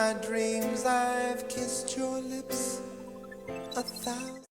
my dreams I've kissed your lips 1,000.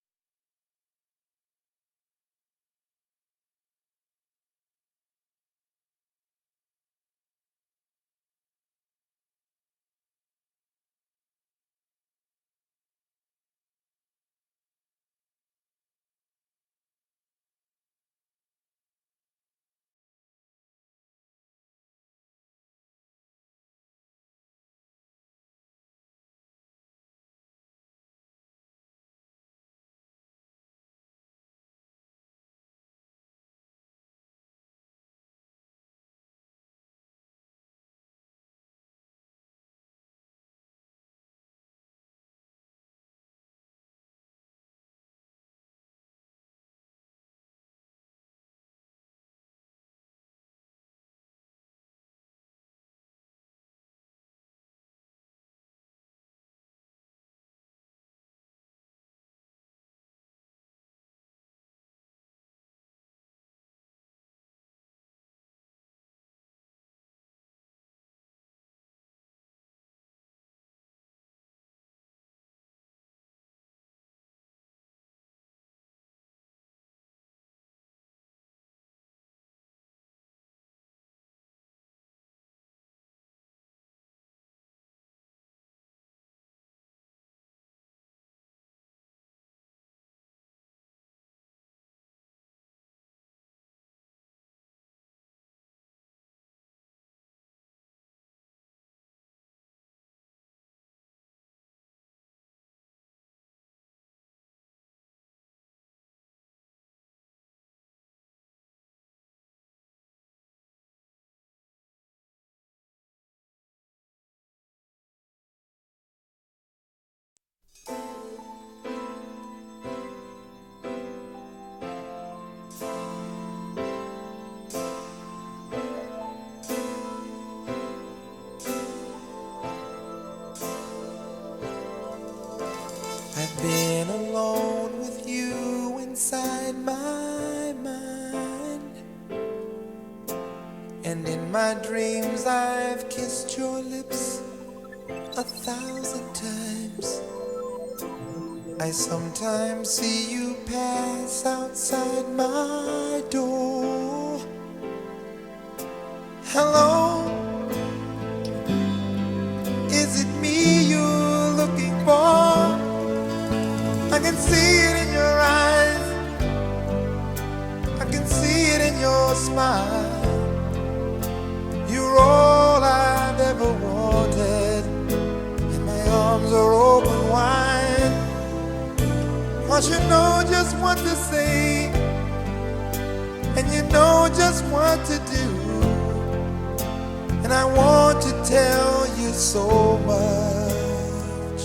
I've been alone with you inside my mind, and in my dreams I've kissed your lips 1,000 times. I sometimes see you pass outside my door. Hello, is it me you're looking for? I can see it in your eyes, I can see it in your smile. You're all I've ever wanted, and my arms are open wide. 'Cause you know just what to say, and you know just what to do, and I want to tell you so much.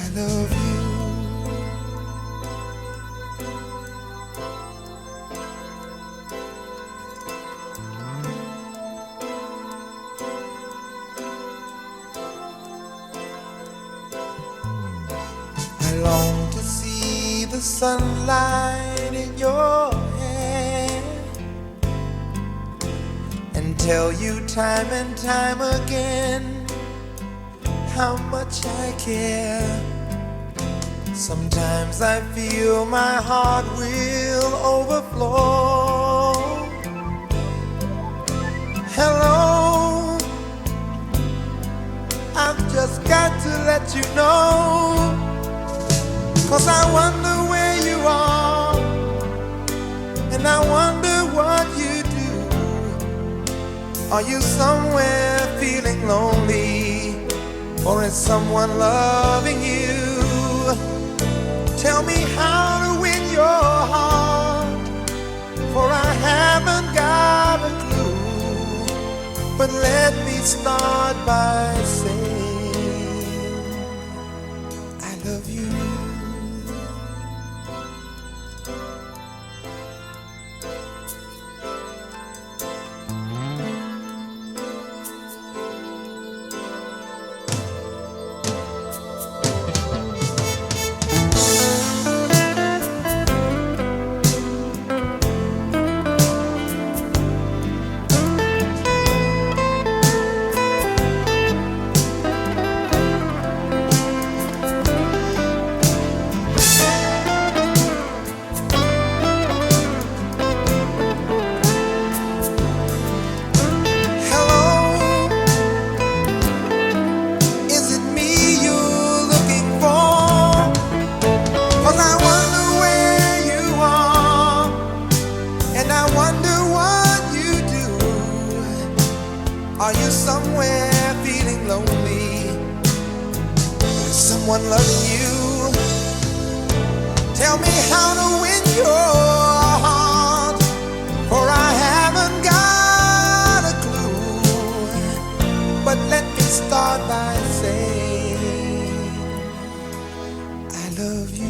I love you. I long to see the sunlight in your hair and tell you time and time again how much I care. Sometimes I feel my heart will overflow. Hello, I've just got to let you know, 'cause I wonder where you are, and I wonder what you do. Are you somewhere feeling lonely, or is someone loving you? Tell me how to win your heart, for I haven't got a clue. But let me start by saying I love you. someone loving you. Tell me how to win your heart, for I haven't got a clue. But let me start by saying I love you.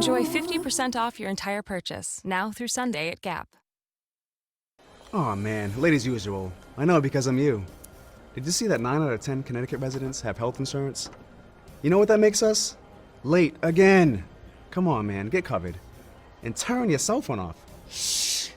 Enjoy 50% off your entire purchase, now through Sunday at Gap. Aw man, late as usual. I know because I'm you. Did you see that 9 out of 10 Connecticut residents have health insurance? You know what that makes us? Late again. Come on man, get covered. And turn your cell phone off. Shh.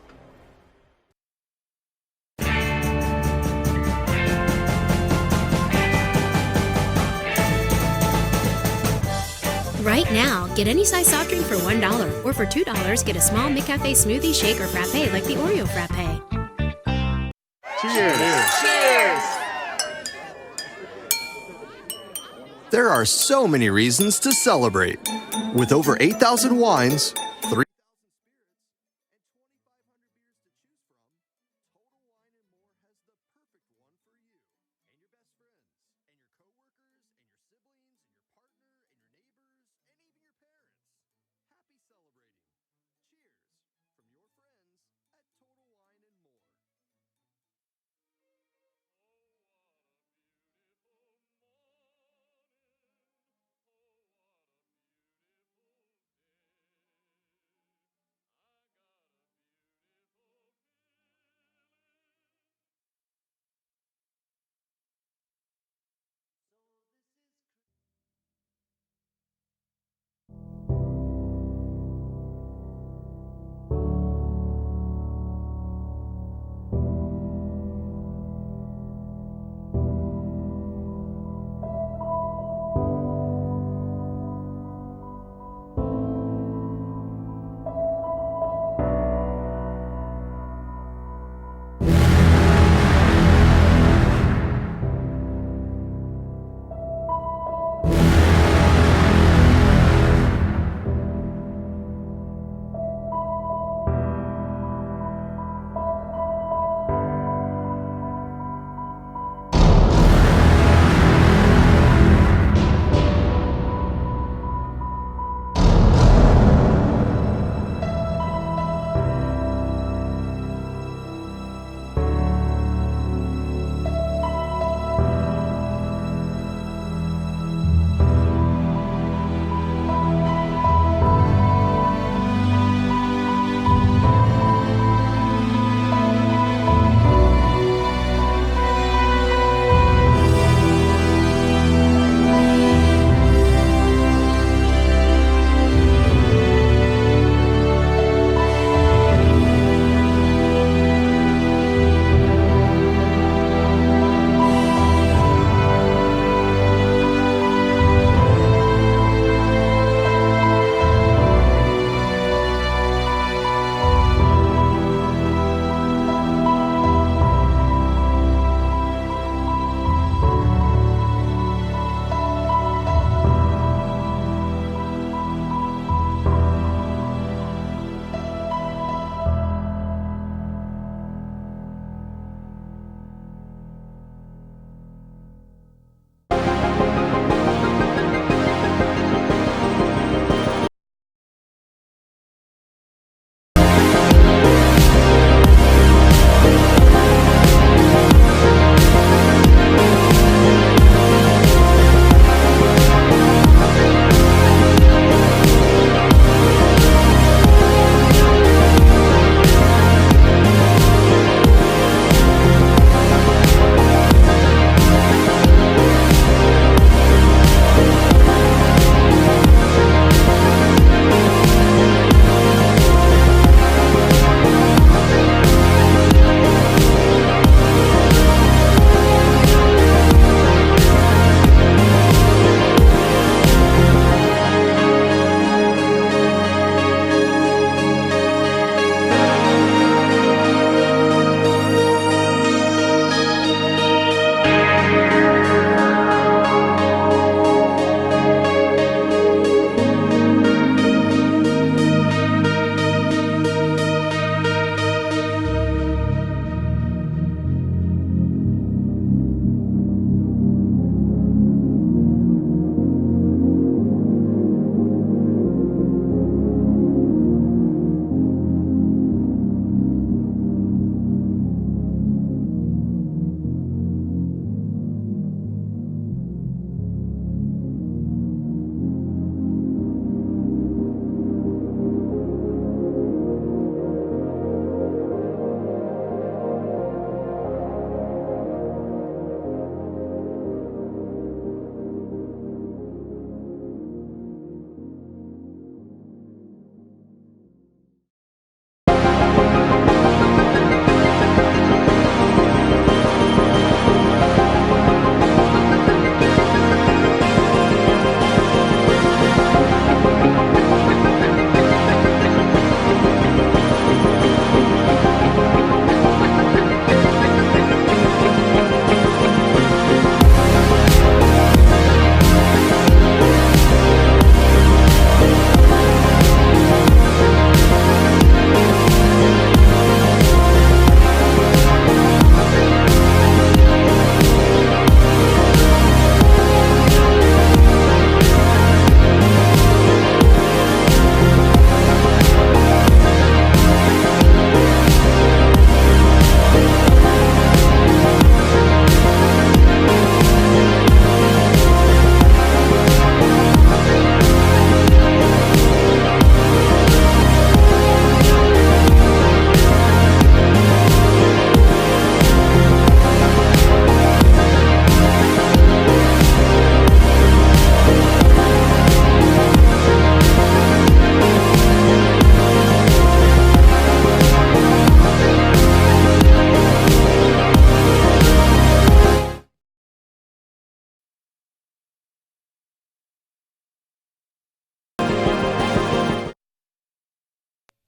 Right now, get any size soft drink for $1, or for $2, get a small McCafe smoothie, shake, or frappe like the Oreo frappe. There are so many reasons to celebrate. With over 8,000 wines, 3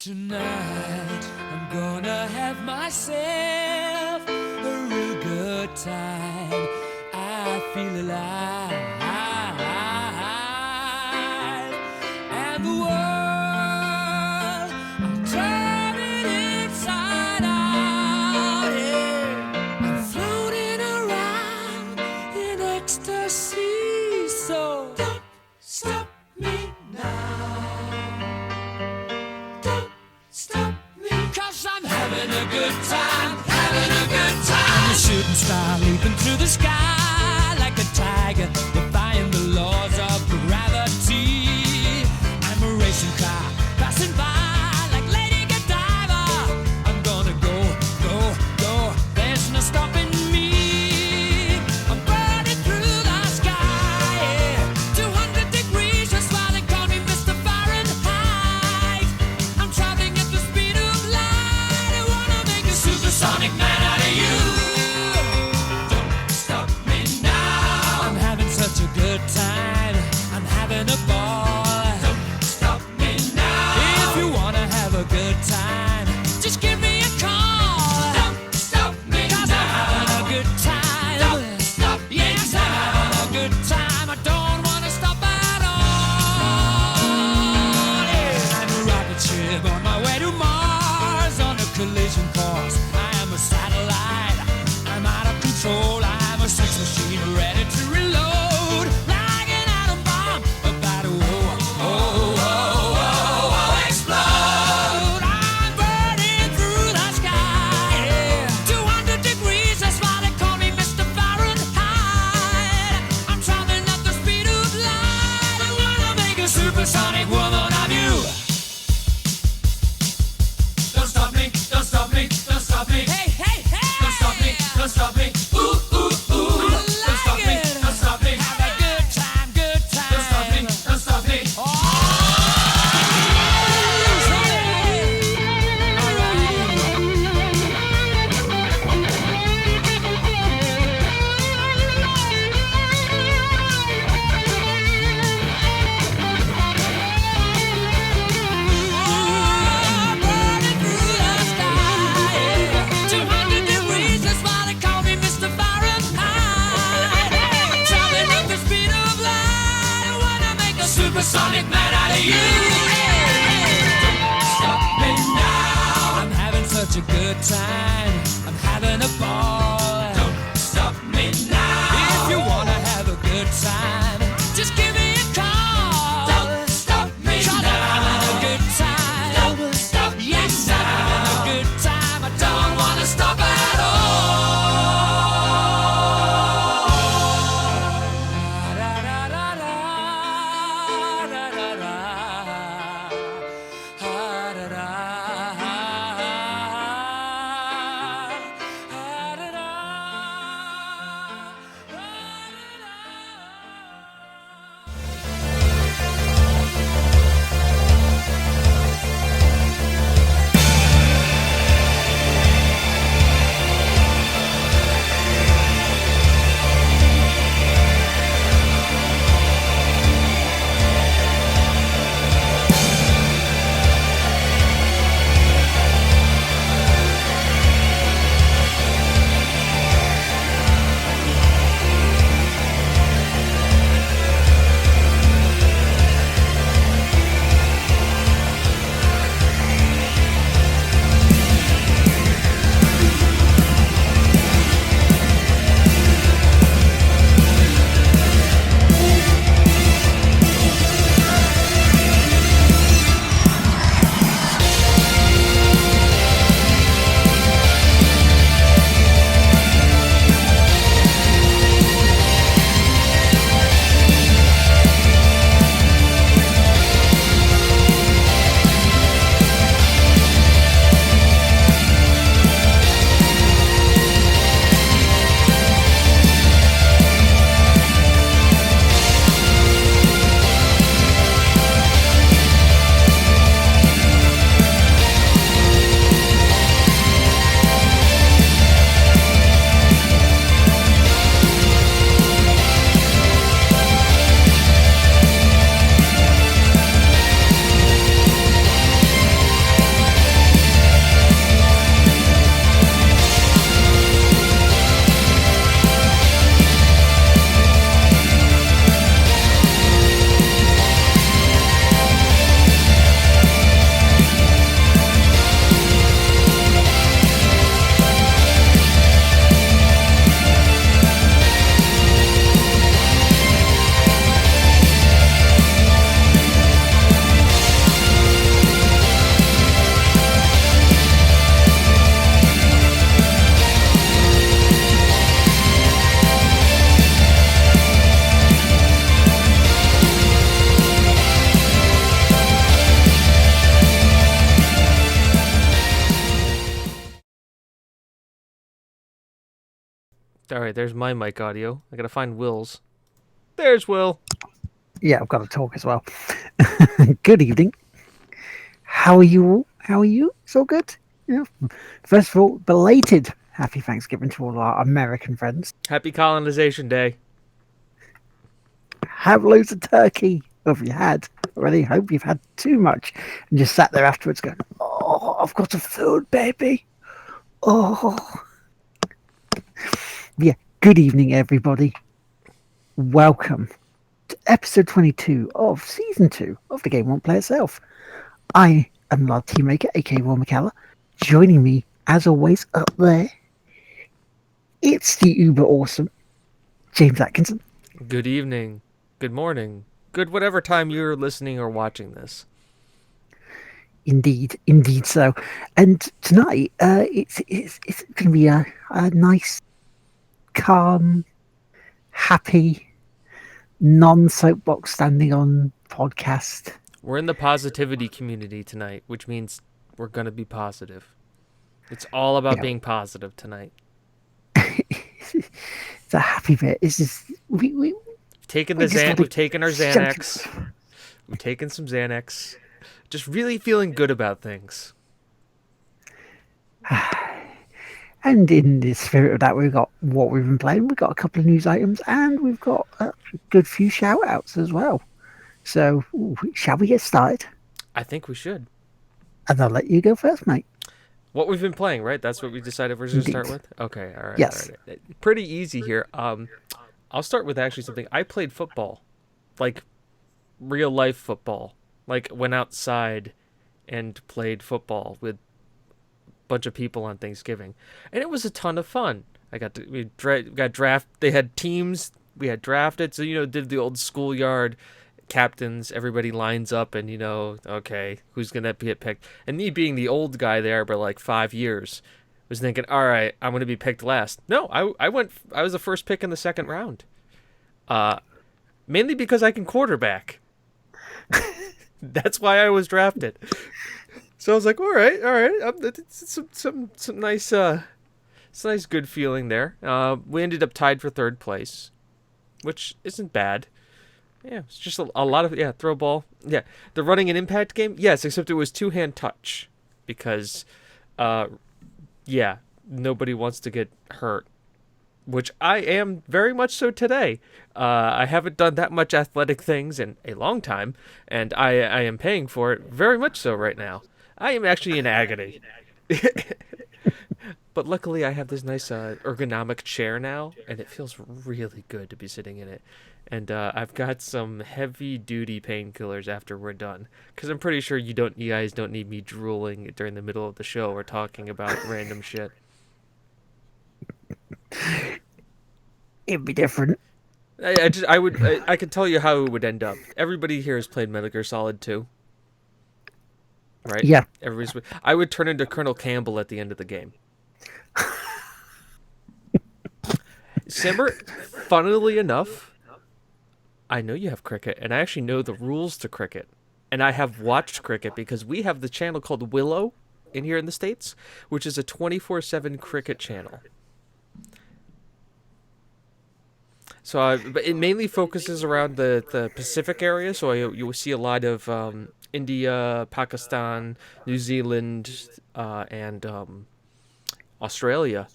Tonight, I'm gonna have myself a real good time. I feel alive. And the world, I'm turning inside out. Yeah. I'm floating around in ecstasy. So don't stop me now. Stop me, 'cause I'm having a good time, having a good time. I'm a shooting star leaping through the sky like a tiger, defying the laws of gravity. I'm a racing car passing by like Lady Godiva. I'm gonna go, go, go. There's no stopping me. I'm burning through the sky, yeah. 200 degrees, that's why they call me Mr. Fahrenheit. I'm traveling at the speed of light. I wanna make a supersonic man out of you. Don't stop me now. I'm having such a good time. I'm having a ball. Don't stop me now. If you wanna have a good time, just give me a call. Don't stop me 'cause I'm having a good time. Don't stop me yes, now. I'm having a good time. I don't wanna stop at all. Yeah. I'm a rocket ship on my way to Mars on a collision course. I am a satellite. I'm out of control. I'm a sex machine ready to reload like an atom bomb about to explode. I'm burning through All right, there's my mic audio. I gotta find Will's. There's Will. Yeah, I've got to talk as well. Good evening. How are you all? How are you? It's all good? Yeah. First of all, belated happy Thanksgiving to all our American friends. Happy Colonization Day. Have loads of turkey. Or if you had already, hope you've had too much. And just sat there afterwards going, oh, I've got some food, baby. Oh. Yeah, good evening, everybody. Welcome to episode 22 of season 2 of the Game Won't Play Itself. I am Lord Teammaker, aka Will McKellar. Joining me, as always, up there, it's the uber awesome James Atkinson. Good evening. Good morning. Good whatever time you're listening or watching this. Indeed so. And tonight, it's going to be a nice, calm, happy, non-soapbox standing on podcast. We're in the positivity community tonight, which means we're going to be positive. It's all about being positive tonight. It's a happy bit. It's just, we've taken our Xanax. We've taken some Xanax. Just really feeling good about things. And in the spirit of that, we've got what we've been playing. We've got a couple of news items, and we've got a good few shout-outs as well. So, shall we get started? I think we should. And I'll let you go first, mate. What we've been playing, right? That's what we decided we're going to start with? Okay, all right. Yes. All right. Pretty easy here. I'll start with actually something. I played football. Like, real-life football. Like, went outside and played football with bunch of people on Thanksgiving, and it was a ton of fun. Got draft. They had teams. We had drafted, so did the old schoolyard captains. Everybody lines up, and okay, who's gonna get picked? And me being the old guy there by like 5 years, was thinking, all right, I'm gonna be picked last. No, I was the first pick in the second round. Mainly because I can quarterback. That's why I was drafted. So I was like, all right. It's some nice, it's a nice good feeling there. We ended up tied for third place, which isn't bad. Yeah, it's just a lot of throw ball. Yeah, the running and impact game. Yes, except it was 2-hand touch because, nobody wants to get hurt, which I am very much so today. I haven't done that much athletic things in a long time, and I am paying for it very much so right now. I am actually in agony. But luckily I have this nice ergonomic chair now, and it feels really good to be sitting in it. And I've got some heavy-duty painkillers after we're done, because I'm pretty sure you guys don't need me drooling during the middle of the show or talking about random shit. It'd be different. I could tell you how it would end up. Everybody here has played Metal Gear Solid 2. Right? Yeah. I would turn into Colonel Campbell at the end of the game. Simber, funnily enough, I know you have cricket, and I actually know the rules to cricket. And I have watched cricket because we have the channel called Willow in here in the States, which is a 24/7 cricket channel. So but it mainly focuses around the Pacific area, so you will see a lot of India, Pakistan, New Zealand, and Australia.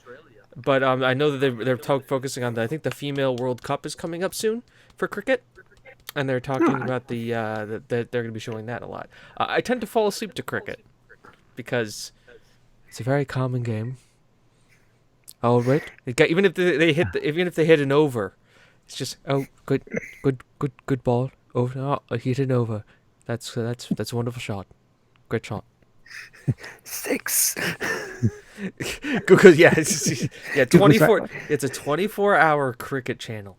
But I know that they're focusing on I think the Female World Cup is coming up soon for cricket, and they're talking about that they're going to be showing that a lot. I tend to fall asleep to cricket because it's a very calming game. Oh, right. Even if they hit an over, it's just good ball over. Oh, I hit an over. That's a wonderful shot. Great shot. 6. Because 24. It's a 24-hour cricket channel.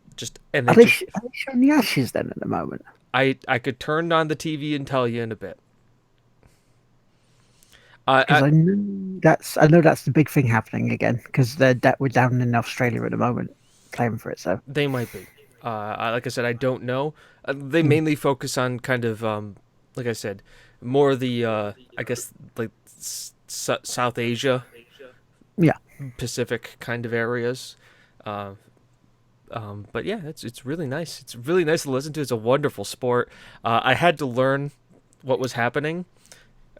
Are they showing the Ashes then at the moment? I could turn on the TV and tell you in a bit. I know that's the big thing happening again because we're down in Australia at the moment playing for it. So they might be. Like I said, I don't know. They mainly focus on kind of like I said, more the I guess like South Asia, yeah, Pacific kind of areas. But yeah, it's really nice. It's really nice to listen to. It's a wonderful sport. I had to learn what was happening,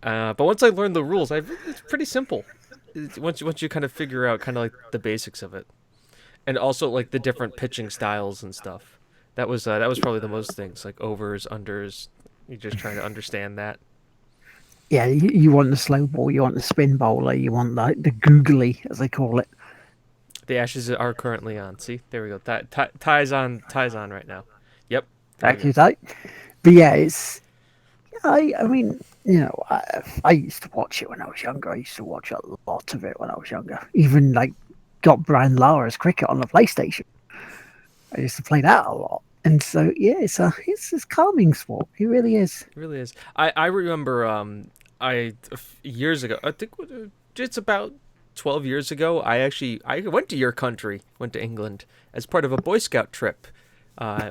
but once I learned the rules, it's pretty simple. Once you kind of figure out kind of like the basics of it, and also like the different pitching styles and stuff. That was probably the most things, like overs, unders. You're just trying to understand that. Yeah, you want the slow ball, you want the spin bowler, you want the googly, as they call it. The Ashes are currently on. See, there we go. Ties on right now. Yep. Actually, right. But yeah, I mean, I used to watch it when I was younger. I used to watch a lot of it when I was younger. Even like got Brian Lara's cricket on the PlayStation. I used to play that a lot. And so yeah, it's a calming sport. It really is. It really is. I remember years ago. I think it's about 12 years ago. I went to your country, went to England as part of a Boy Scout trip.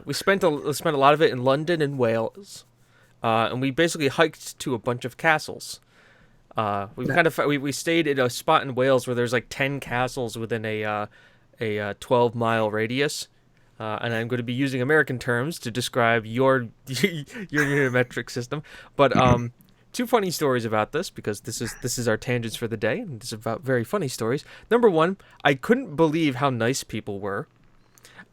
We spent a lot of it in London and Wales, and we basically hiked to a bunch of castles. We stayed at a spot in Wales where there's like 10 castles within a 12-mile radius. And I'm going to be using American terms to describe your metric system. But two funny stories about this, because this is our tangents for the day, and this is about very funny stories. Number one, I couldn't believe how nice people were.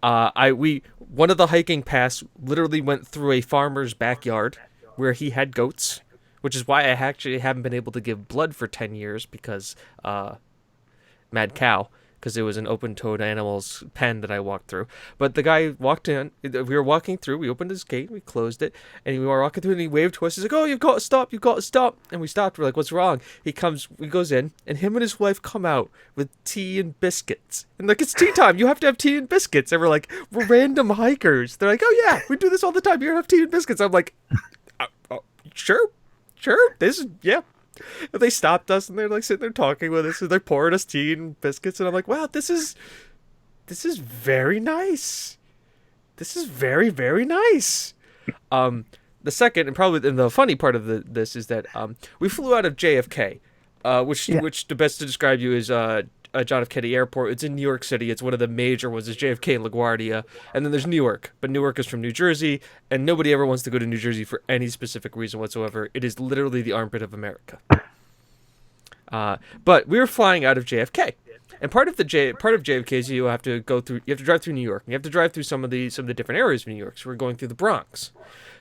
One of the hiking paths literally went through a farmer's backyard where he had goats, which is why I actually haven't been able to give blood for 10 years because mad cow. Because it was an open-toed animal's pen that I walked through. But the guy walked in. We were walking through. We opened his gate. We closed it. And we were walking through, and he waved to us. He's like, "Oh, you've got to stop. You've got to stop." And we stopped. We're like, "What's wrong?" He goes in, and him and his wife come out with tea and biscuits. And like, "It's tea time. You have to have tea and biscuits." And we're like, "We're random hikers." They're like, "Oh, yeah, we do this all the time. You have tea and biscuits." I'm like, sure. Yeah. And they stopped us, and they're like sitting there talking with us, and they're pouring us tea and biscuits, and I'm like, wow, this is very nice. This is very, very nice. The second, and probably the funny part of this is that we flew out of JFK, which the best to describe you is John F. Kennedy Airport. It's in New York City. It's one of the major ones. There's JFK and LaGuardia, and then there's Newark. But Newark is from New Jersey, and nobody ever wants to go to New Jersey for any specific reason whatsoever. It is literally the armpit of America. But we were flying out of JFK, and part of JFK is you have to drive through New York. And you have to drive through some of the different areas of New York. So we're going through the Bronx.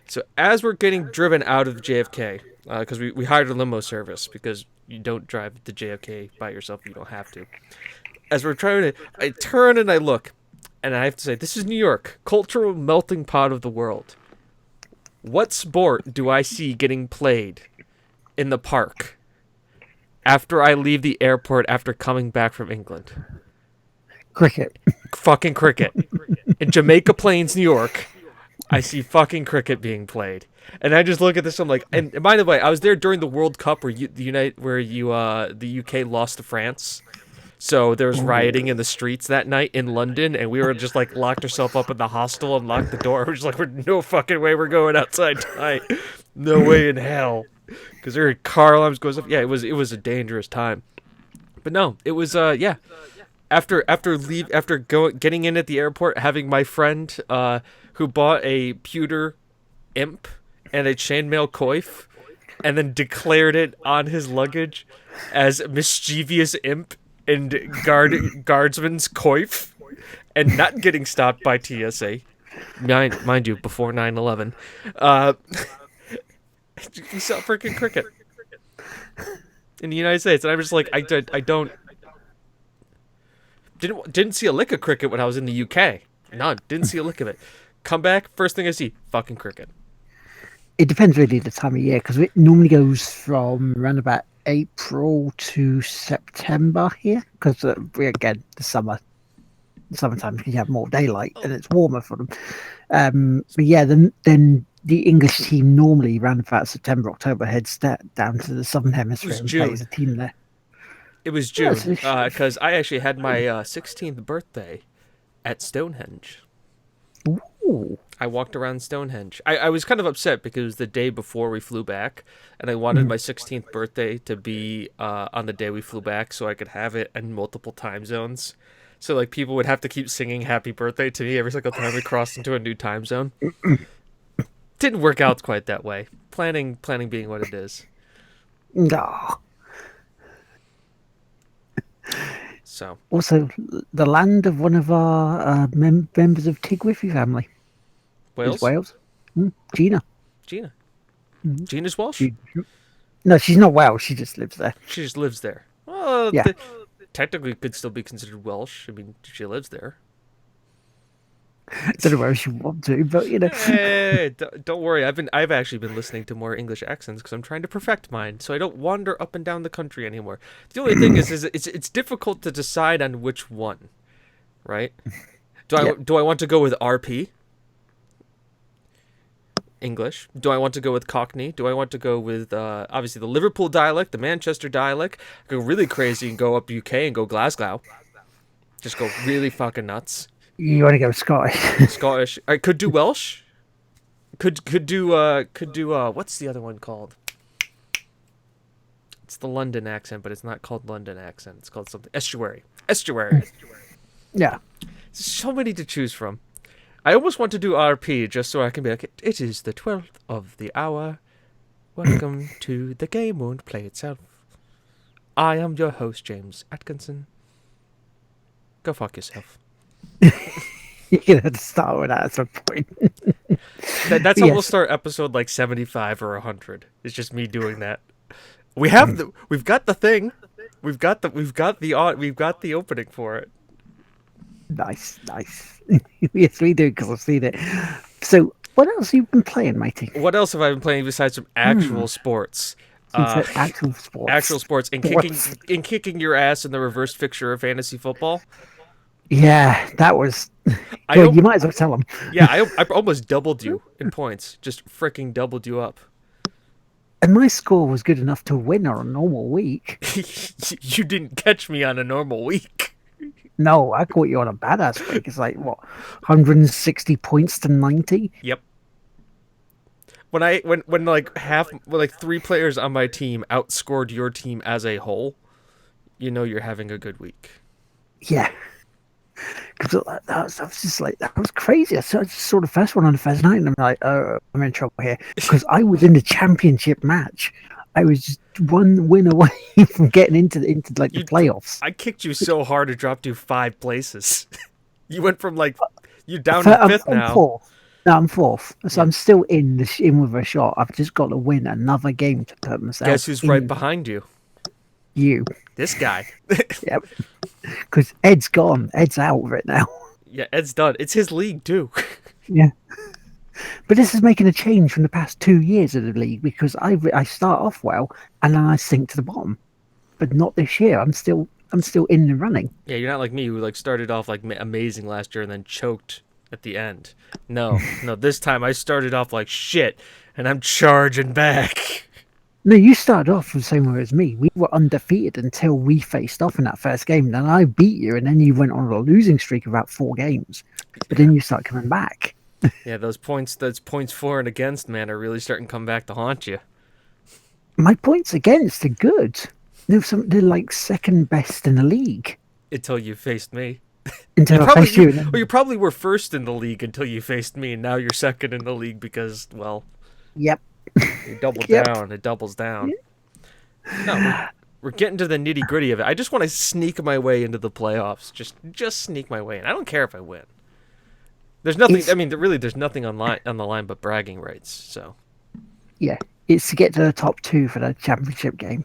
So as we're getting driven out of JFK, because we hired a limo service because you don't drive to JFK by yourself. You don't have to. As we're trying to, I turn and I look, and I have to say, this is New York, cultural melting pot of the world. What sport do I see getting played in the park after I leave the airport after coming back from England? Cricket. Fucking cricket. In Jamaica Plains, New York, I see fucking cricket being played. And I just look at this, I'm like, and by the way, I was there during the World Cup where the UK lost to France. So there was rioting in the streets that night in London, and we were just like locked ourselves up in the hostel and locked the door. We're just like, no fucking way we're going outside tonight. No way in hell. Because there were car alarms goes up. Yeah, it was a dangerous time. But no, it was After getting in at the airport, having my friend who bought a pewter imp and a chainmail coif, and then declared it on his luggage as mischievous imp and guardsman's coif, and not getting stopped by TSA, mind you, before 9/11. We saw freaking cricket in the United States, and I'm just like, I didn't see a lick of cricket when I was in the UK. None. Didn't see a lick of it. Come back, first thing I see, fucking cricket. It depends really the time of year, because it normally goes from around about April to September here, because the summertime you have more daylight and it's warmer for them. But yeah, then the English team normally around about September, October heads down to the southern hemisphere and plays a team there. It was June, because I actually had my 16th birthday at Stonehenge. Ooh. I walked around Stonehenge. I was kind of upset because it was the day before we flew back, and I wanted my 16th birthday to be on the day we flew back so I could have it in multiple time zones. So like people would have to keep singing happy birthday to me every single time we crossed into a new time zone. Didn't work out quite that way. Planning being what it is. No. So Also, the land of one of our members of Tigwiffy family Wales? is Wales. Gina. Gina. Gina's Welsh? No, she's not Welsh. She just lives there. She just lives there. Well, Yeah. Technically could still be considered Welsh. I mean, she lives there. I don't know where she want to, but you know. Hey, don't worry. I've actually been listening to more English accents because I'm trying to perfect mine, so I don't wander up and down the country anymore. The only thing is it's difficult to decide on which one, right? Do I want to go with RP? English? Do I want to go with Cockney? Do I want to go with obviously the Liverpool dialect, the Manchester dialect? Go really crazy and go up UK and go Glasgow. Just go really fucking nuts. You want to go Scottish? Scottish. I could do Welsh. Could do what's the other one called? It's the London accent, but it's not called London accent. It's called something Estuary. Yeah. So many to choose from. I almost want to do RP just so I can be like, it is the 12th of the hour. Welcome to The Game Won't Play Itself. I am your host, James Atkinson. Go fuck yourself. You're going to have to start with that at some point. That's how Yes. we'll start episode like 75 or 100. It's just me doing that. We've got the thing. We've got the opening for it. Nice. Yes, we do, because I've seen it. So, what else have you been playing, matey? What else have I been playing besides some actual sports? Actual sports. Actual sports and kicking your ass in the reverse fixture of fantasy football. Yeah, that was. I Well, don't- you might as well tell them. Yeah, I almost doubled you in points. Just freaking doubled you up. And my score was good enough to win on a normal week. You didn't catch me on a normal week. No, I caught you on a badass week. It's like, what, 160 points to 90? Yep. When like three players on my team outscored your team as a whole, you know you're having a good week. Yeah. Because I was just like, that was crazy. I just saw the first one on the first night, and I'm like, oh, I'm in trouble here. Because I was in the championship match. I was just one win away from getting into the playoffs. I kicked you so hard it dropped you 5 places. You went from like you're down I'm to 5th now. Fourth. No, I'm fourth. So I'm still in with a shot. I've just got to win another game to put myself. Guess who's right behind you? You. This guy. Yep. Because Ed's gone. Ed's out of it now. Yeah, Ed's done. It's his league too. Yeah. But this is making a change from the past 2 years of the league, because I start off well and then I sink to the bottom. But not this year. I'm still in the running. Yeah, you're not like me who like started off like amazing last year and then choked at the end. No, this time I started off like shit and I'm charging back. No, you started off the same way as me. We were undefeated until we faced off in that first game. Then I beat you, and then you went on a losing streak of about 4 games. But then you start coming back. Yeah, those points for and against, man, are really starting to come back to haunt you. My points against are good. They're like second best in the league. Until you faced me. Until I faced you. and then- Well, you probably were first in the league until you faced me, and now you're second in the league because, well, Yep. you doubled Yep. down. It doubles down. No, we're getting to the nitty gritty of it. I just want to sneak my way into the playoffs. Just sneak my way in. I don't care if I win. There's nothing. It's- I mean, really, there's nothing on the line but bragging rights. So Yeah, it's to get to the top 2 for the championship game.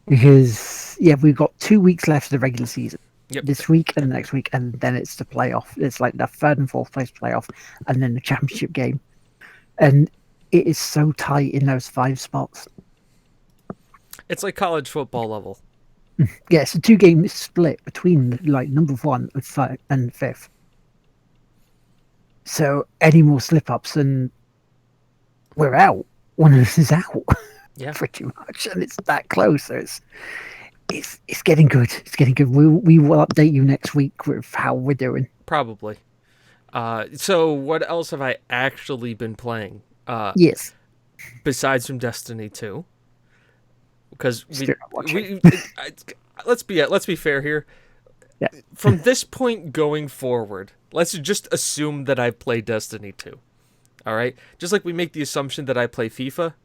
Because we've got 2 weeks left of the regular season. Yep. This week and next week, and then it's the playoff. It's like the 3rd and 4th place playoff, and then the championship game. And it is so tight in those 5 spots. it's like college football level. Yeah, it's a 2-game split between like number 1 and 5th. So any more slip-ups and we're out. One of us is out. Yeah. Pretty much, and it's that close. So it's getting good. It's getting good. We will update you next week with how we're doing. Probably. So what else have I actually been playing? Yes. Besides from Destiny 2, because Still not watching. let's be fair here. Yeah. From this point going forward, let's just assume that I play Destiny 2. All right? Just like we make the assumption that I play FIFA,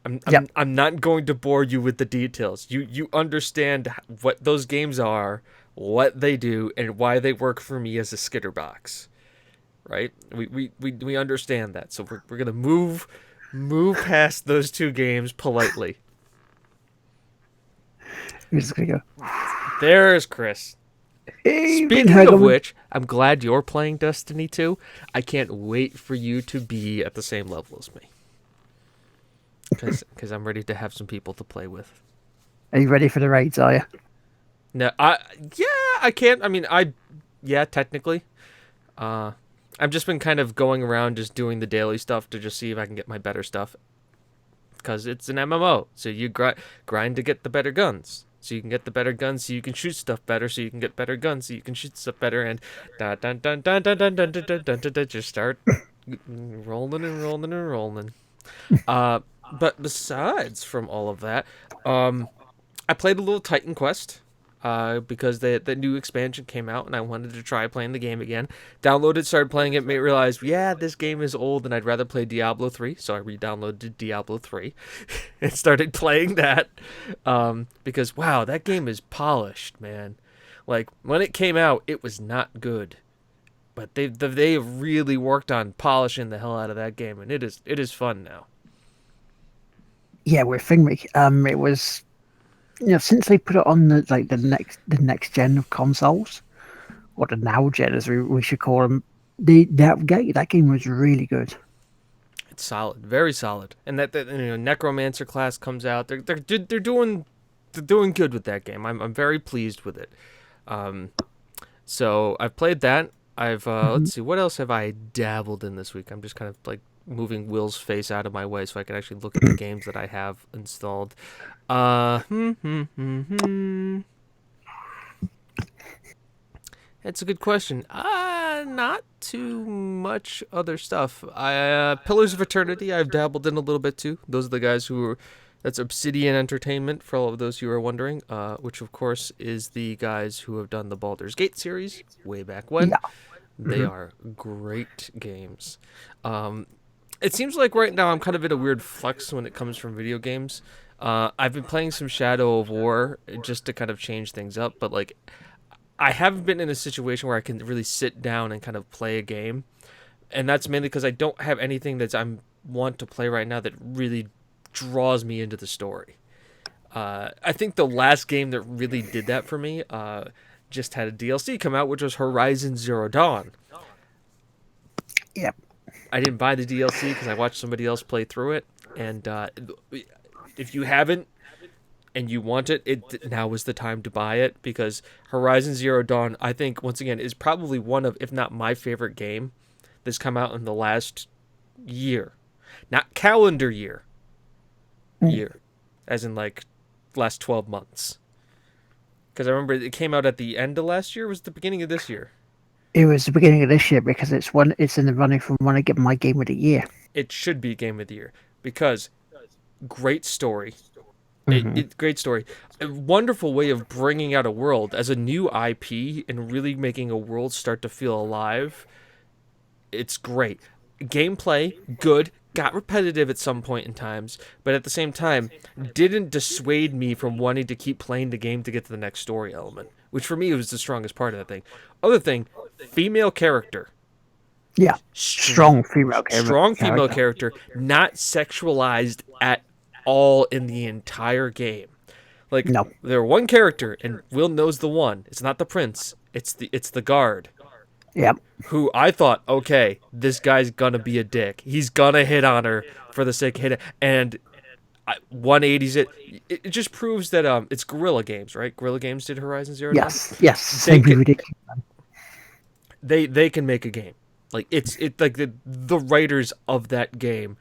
I'm not going to bore you with the details. You understand what those games are, what they do, and why they work for me as a skitterbox. Right? We understand that. So we're going to move past those two games politely. We're just gonna go. There's Chris. Hey, Speaking of which, I'm glad you're playing Destiny 2. I can't wait for you to be at the same level as me. Because I'm ready to have some people to play with. Are you ready for the raids, are you? No, I can't. I mean, technically. I've just been kind of going around just doing the daily stuff to just see if I can get my better stuff. Because it's an MMO, so you grind to get the better guns. So you can get the better guns, so you can shoot stuff better, so you can get better guns, so you can shoot stuff better, and just start rolling and rolling and rolling. But besides from all of that, I played a little Titan Quest because the new expansion came out, and I wanted to try playing the game again. Downloaded, started playing it, realized, this game is old, and I'd rather play Diablo 3, so I re-downloaded Diablo 3 and started playing that because, wow, that game is polished, man. Like, when it came out, it was not good. But they really worked on polishing the hell out of that game, and it is fun now. Yeah, with Thingy, it was, since they put it on the next gen of consoles, or the now gen as we should call them, that game was really good. It's solid, very solid, and that Necromancer class comes out. They're doing good with that game. I'm very pleased with it. So I've played that. I've let's see, what else have I dabbled in this week? I'm just kind of like moving Will's face out of my way so I can actually look at the games that I have installed. It's a good question. Not too much other stuff. Pillars of Eternity, I've dabbled in a little bit too. Those are the guys that's Obsidian Entertainment, for all of those who are wondering, which of course is the guys who have done the Baldur's Gate series way back when. Yeah. They are great games. It seems like right now I'm kind of in a weird flux when it comes from video games. I've been playing some Shadow of War just to kind of change things up, but like I haven't been in a situation where I can really sit down and kind of play a game. And that's mainly because I don't have anything that I want to play right now that really draws me into the story. I think the last game that really did that for me just had a DLC come out, which was Horizon Zero Dawn. Yep. I didn't buy the DLC because I watched somebody else play through it. And if you haven't and you want it, now is the time to buy it, because Horizon Zero Dawn, I think, once again, is probably one of, if not my favorite game that's come out in the last year. Not calendar year. Year. As in, like, last 12 months. Because I remember it came out at the end of last year, or was it the beginning of this year? It was the beginning of this year, because it's in the running from when I get my Game of the Year. It should be Game of the Year, because great story. Great story. A wonderful way of bringing out a world as a new IP and really making a world start to feel alive. It's great. Gameplay, good. Got repetitive at some point in times, but at the same time, didn't dissuade me from wanting to keep playing the game to get to the next story element, which for me was the strongest part of that thing. Other thing, female character. Yeah, strong female character. Strong female character, not sexualized at all in the entire game. Like, no. They're one character, and Will knows the one. It's not the prince. It's the guard. Yep. Who I thought, okay, this guy's gonna be a dick. He's gonna hit on her for the sake of hitting, and 180s it. It just proves that it's Guerrilla Games, right? Guerrilla Games did Horizon Zero Dawn? Yes. They can make a game. Like it's like the writers of that game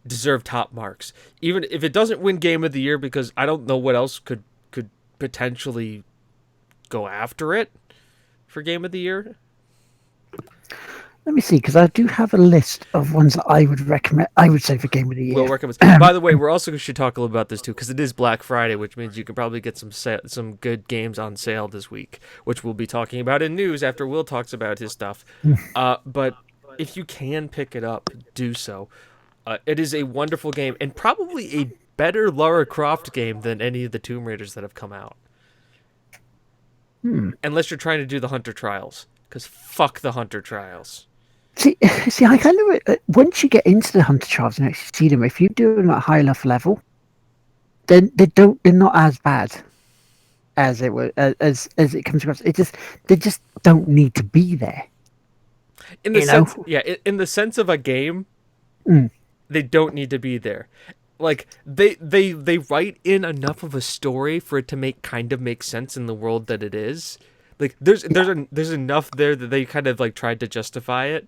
deserve top marks. Even if it doesn't win Game of the Year, because I don't know what else could potentially go after it for Game of the Year. Let me see, because I do have a list of ones that I would recommend. I would say for Game of the Year. We'll work on this. By the way, we're also should talk a little about this too, because it is Black Friday, which means you can probably get some good games on sale this week, which we'll be talking about in news after Will talks about his stuff. But if you can pick it up, do so. It is a wonderful game, and probably a better Lara Croft game than any of the Tomb Raiders that have come out. Unless you're trying to do the Hunter Trials, because fuck the Hunter Trials. See, I kind of once you get into the Hunter Trials and actually see them, if you do them at a high enough level, then they're not as bad as it was as it comes across. They just don't need to be there. In the sense, in the sense of a game, they don't need to be there. Like they write in enough of a story for it to make sense in the world that it is. Like there's enough there that they kind of like tried to justify it,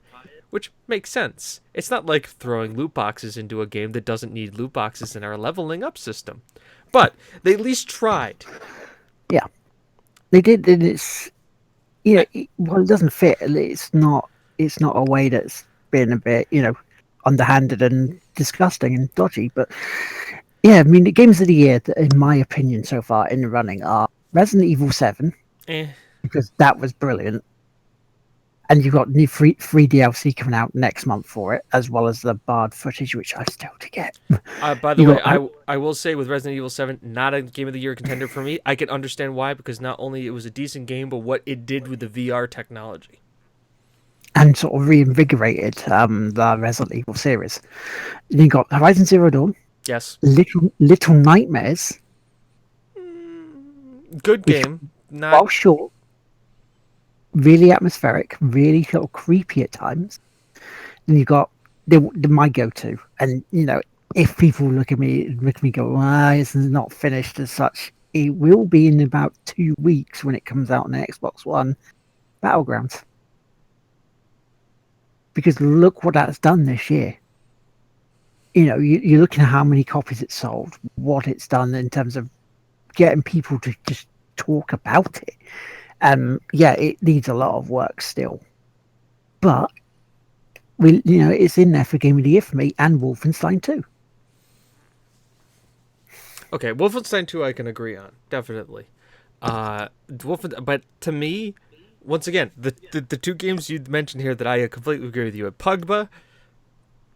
which makes sense. It's not like throwing loot boxes into a game that doesn't need loot boxes in our leveling up system, but they at least tried. Yeah, they did. And it's while it doesn't fit, it's not a way that's been a bit underhanded and disgusting and dodgy. But yeah, I mean the games of the year that, in my opinion, so far in the running are Resident Evil 7. Because that was brilliant, and you've got new free DLC coming out next month for it, as well as the Bard footage, which I still to get. By the way, I will say with Resident Evil 7, not a Game of the Year contender for me. I can understand why, because not only it was a decent game, but what it did with the VR technology. And sort of reinvigorated the Resident Evil series. And you got Horizon Zero Dawn. Yes. Little Nightmares. Good game. While short, really atmospheric, really sort of creepy at times. Then you got my go-to, and if people look at me go, this is not finished as such. It will be in about 2 weeks when it comes out on the Xbox One. Battlegrounds, because look what that's done this year. You're looking at how many copies it sold, what it's done in terms of getting people to just talk about it. It needs a lot of work still, but it's in there for Game of the Year for me, and Wolfenstein 2. Okay, Wolfenstein 2 I can agree on, definitely. But to me, once again, the two games you mentioned here that I completely agree with you. At Pugba,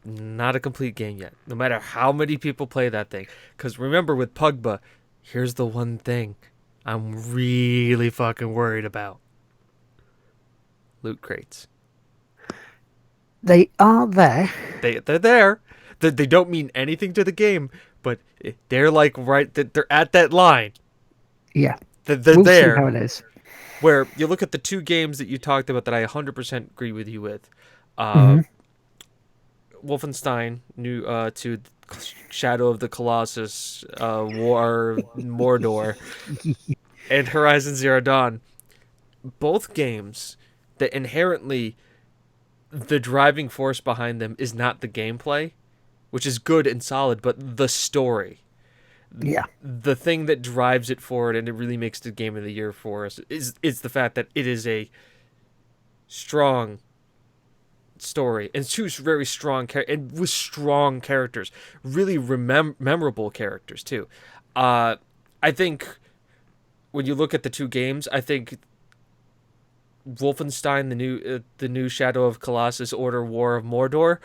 not a complete game yet, no matter how many people play that thing. Because remember, with Pugba, here's the one thing I'm really fucking worried about. Loot crates. They are there. They're there. They don't mean anything to the game, but they're like they're at that line. Yeah. They're we'll there. See how it is. Where you look at the two games that you talked about that I 100% agree with you with. Wolfenstein, to Shadow of the Colossus, War Mordor, and Horizon Zero Dawn. Both games that inherently the driving force behind them is not the gameplay, which is good and solid, but the story. Yeah. The thing that drives it forward and it really makes the Game of the Year for us is the fact that it is a strong story and two very strong and with strong characters, really memorable characters too. I think when you look at the two games, I think Wolfenstein, the new Shadow of Colossus, Order War of Mordor,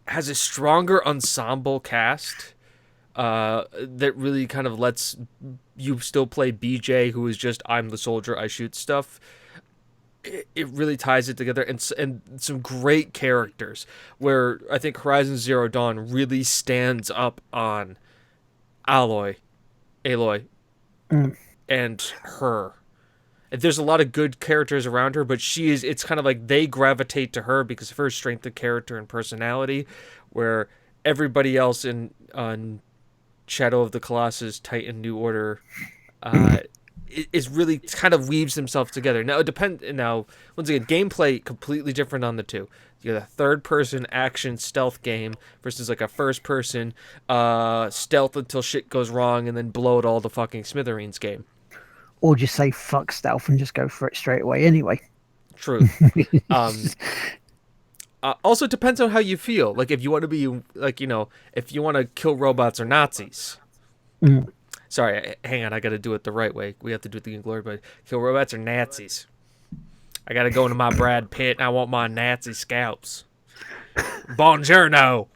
has a stronger ensemble cast that really kind of lets you still play BJ, who is just I'm the soldier, I shoot stuff. It really ties it together, and some great characters, where I think Horizon Zero Dawn really stands up on Aloy, and her. And there's a lot of good characters around her, but it's kind of like they gravitate to her because of her strength of character and personality, where everybody else on Shadow of the Colossus, Titan New Order, is really kind of weaves themselves together. Now once again, gameplay completely different on the two. You got a third-person action stealth game versus like a first-person stealth until shit goes wrong and then blow it all to fucking smithereens game. Or just say fuck stealth and just go for it straight away anyway. True. Also depends on how you feel. Like if you want to be like, if you want to kill robots or Nazis. Mm. Sorry, hang on, I got to do it the right way. We have to do the Inglourious, but kill robots or Nazis. I got to go into my Brad Pitt and I want my Nazi scalps. Buongiorno.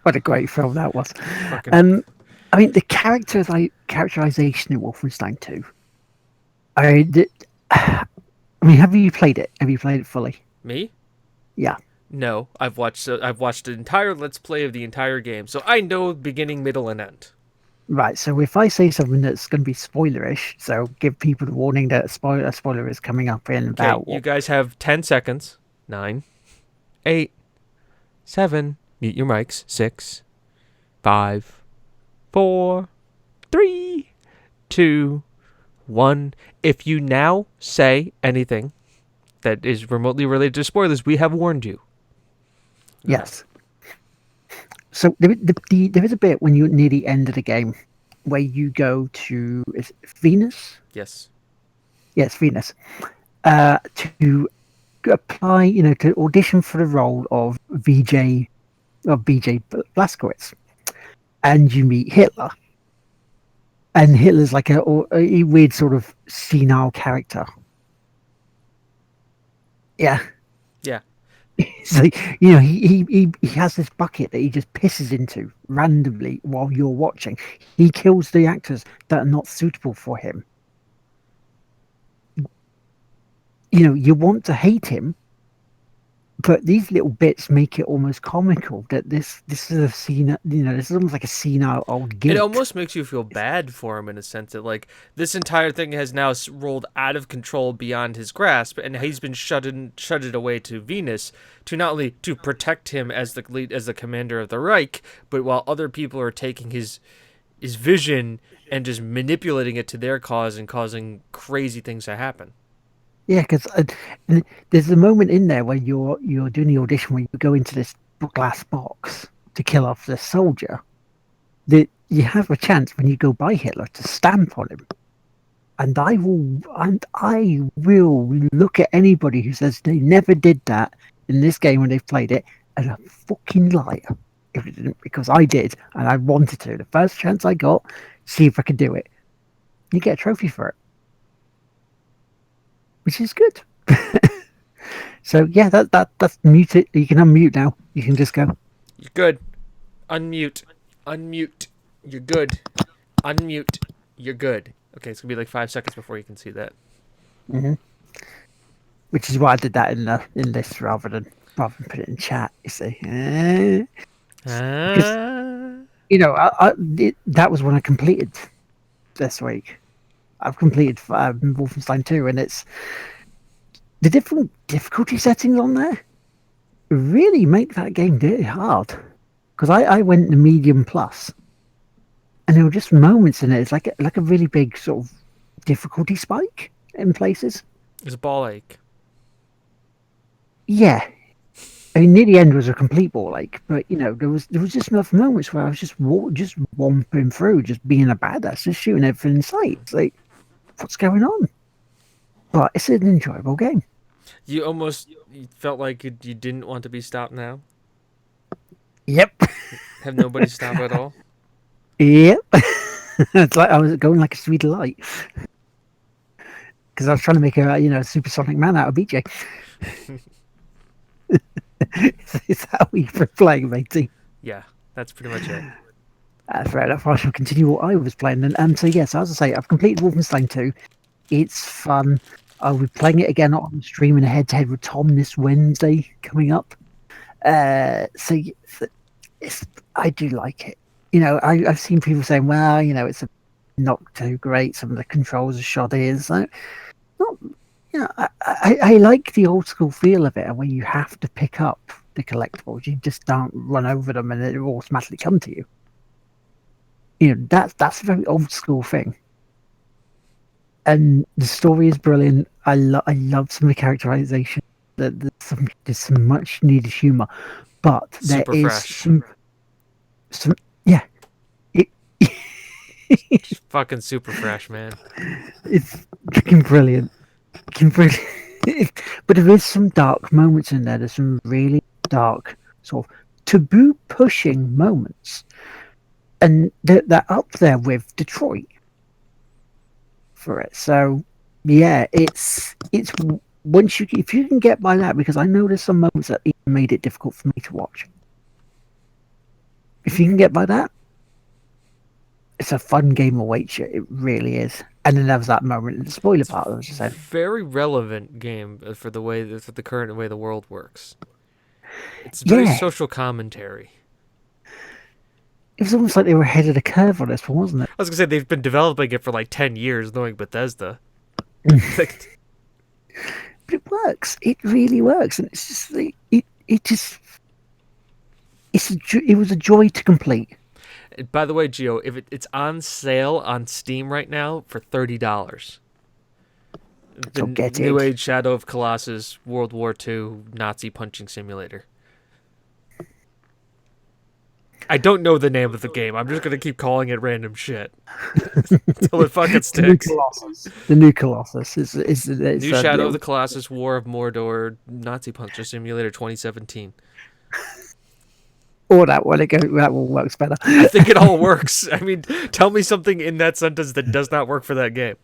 What a great film that was. Fucking- I mean, the characterization in Wolfenstein 2. I mean, have you played it? Have you played it fully? Me? Yeah. No, I've watched the entire Let's Play of the entire game, so I know beginning, middle, and end. Right. So if I say something that's going to be spoilerish, so give people the warning that a spoiler is coming up in Okay, about. you guys have 10 seconds. 9, 8, 7, mute your mics. 6, 5, 4, 3, 2, 1. If you now say anything that is remotely related to spoilers, we have warned you. Yes. So there is a bit when you're near the end of the game where you go to is it Venus? Yes. Yes, Venus. To apply, to audition for the role of BJ Blazkowicz, and you meet Hitler. And Hitler's like a weird sort of senile character. Yeah. Yeah. So he has this bucket that he just pisses into randomly while you're watching. He kills the actors that are not suitable for him. You want to hate him, but these little bits make it almost comical that this is a senile, this is almost like a senile old git. It almost makes you feel bad for him in a sense that, like, this entire thing has now rolled out of control beyond his grasp, and he's been shutted away to Venus to not only to protect him as the commander of the Reich, but while other people are taking his vision and just manipulating it to their cause and causing crazy things to happen. Yeah, because there's a moment in there where you're doing the audition where you go into this glass box to kill off the soldier. That you have a chance when you go by Hitler to stamp on him, and I will look at anybody who says they never did that in this game when they've played it as a fucking liar. If it didn't, because I did and I wanted to. The first chance I got, see if I could do it. You get a trophy for it. Which is good. So yeah, that's mute it. You can unmute now. You can just go. You're good. Unmute. You're good. Unmute. You're good. Okay, it's gonna be like 5 seconds before you can see that. Mm-hmm. Which is why I did that in this rather than put it in chat. You see, that was when I completed this week. I've completed Wolfenstein 2, and it's the different difficulty settings on there really make that game dirty hard. Because I went to medium plus, and there were just moments in it. It's like a really big sort of difficulty spike in places. It's a ball ache. Yeah, I mean near the end was a complete ball ache, but there was just enough moments where I was just whomping through, just being a badass, just shooting everything in sight. It's like, what's going on? But it's an enjoyable game. You almost felt like you didn't want to be stopped now? Yep. Have nobody stop at all? Yep. It's like I was going like a sweet light. Because I was trying to make a supersonic man out of BJ. Is that what you're playing, matey? Yeah, that's pretty much it. Fair enough. I shall continue what I was playing. And so yes, as I say, I've completed Wolfenstein 2. It's fun. I'll be playing it again on stream in a head-to-head with Tom this Wednesday coming up. So I do like it. I've seen people saying, well, it's not too great. Some of the controls are shoddy, and so I like the old school feel of it, where you have to pick up the collectibles. You just don't run over them, and it will automatically come to you. That's a very old school thing. And the story is brilliant. I love some of the characterization. There's some much needed humor, but there Super is fresh. some yeah. Fucking super fresh, man. It's freaking brilliant. but there is some dark moments in there. There's some really dark, sort of taboo pushing moments, and they're up there with Detroit for it. So yeah, it's once if you can get by that, because I know there's some moments that even made it difficult for me to watch. If you can get by that, it's a fun game awaits you. It really is. And then there was that moment in the spoiler part. I was just saying, Very relevant game for the current way the world works. It's very Yeah. social commentary. it was almost like they were ahead of the curve on this one, wasn't it? I was gonna say they've been developing it for like 10 years, knowing Bethesda. Like, But it works. It really works, and it's just it was a joy to complete. by the way, Gio, if it's on sale on Steam right now for $30. The So get New it. Age Shadow of Colossus World War II Nazi punching simulator. I don't know the name of the game. I'm just gonna keep calling it random shit until it fucking sticks. The new Colossus is New Shadow of the Colossus War of Mordor Nazi puncher simulator 2017. or that one. That one works better. I think it all works. I mean, tell me something in that sentence that does not work for that game.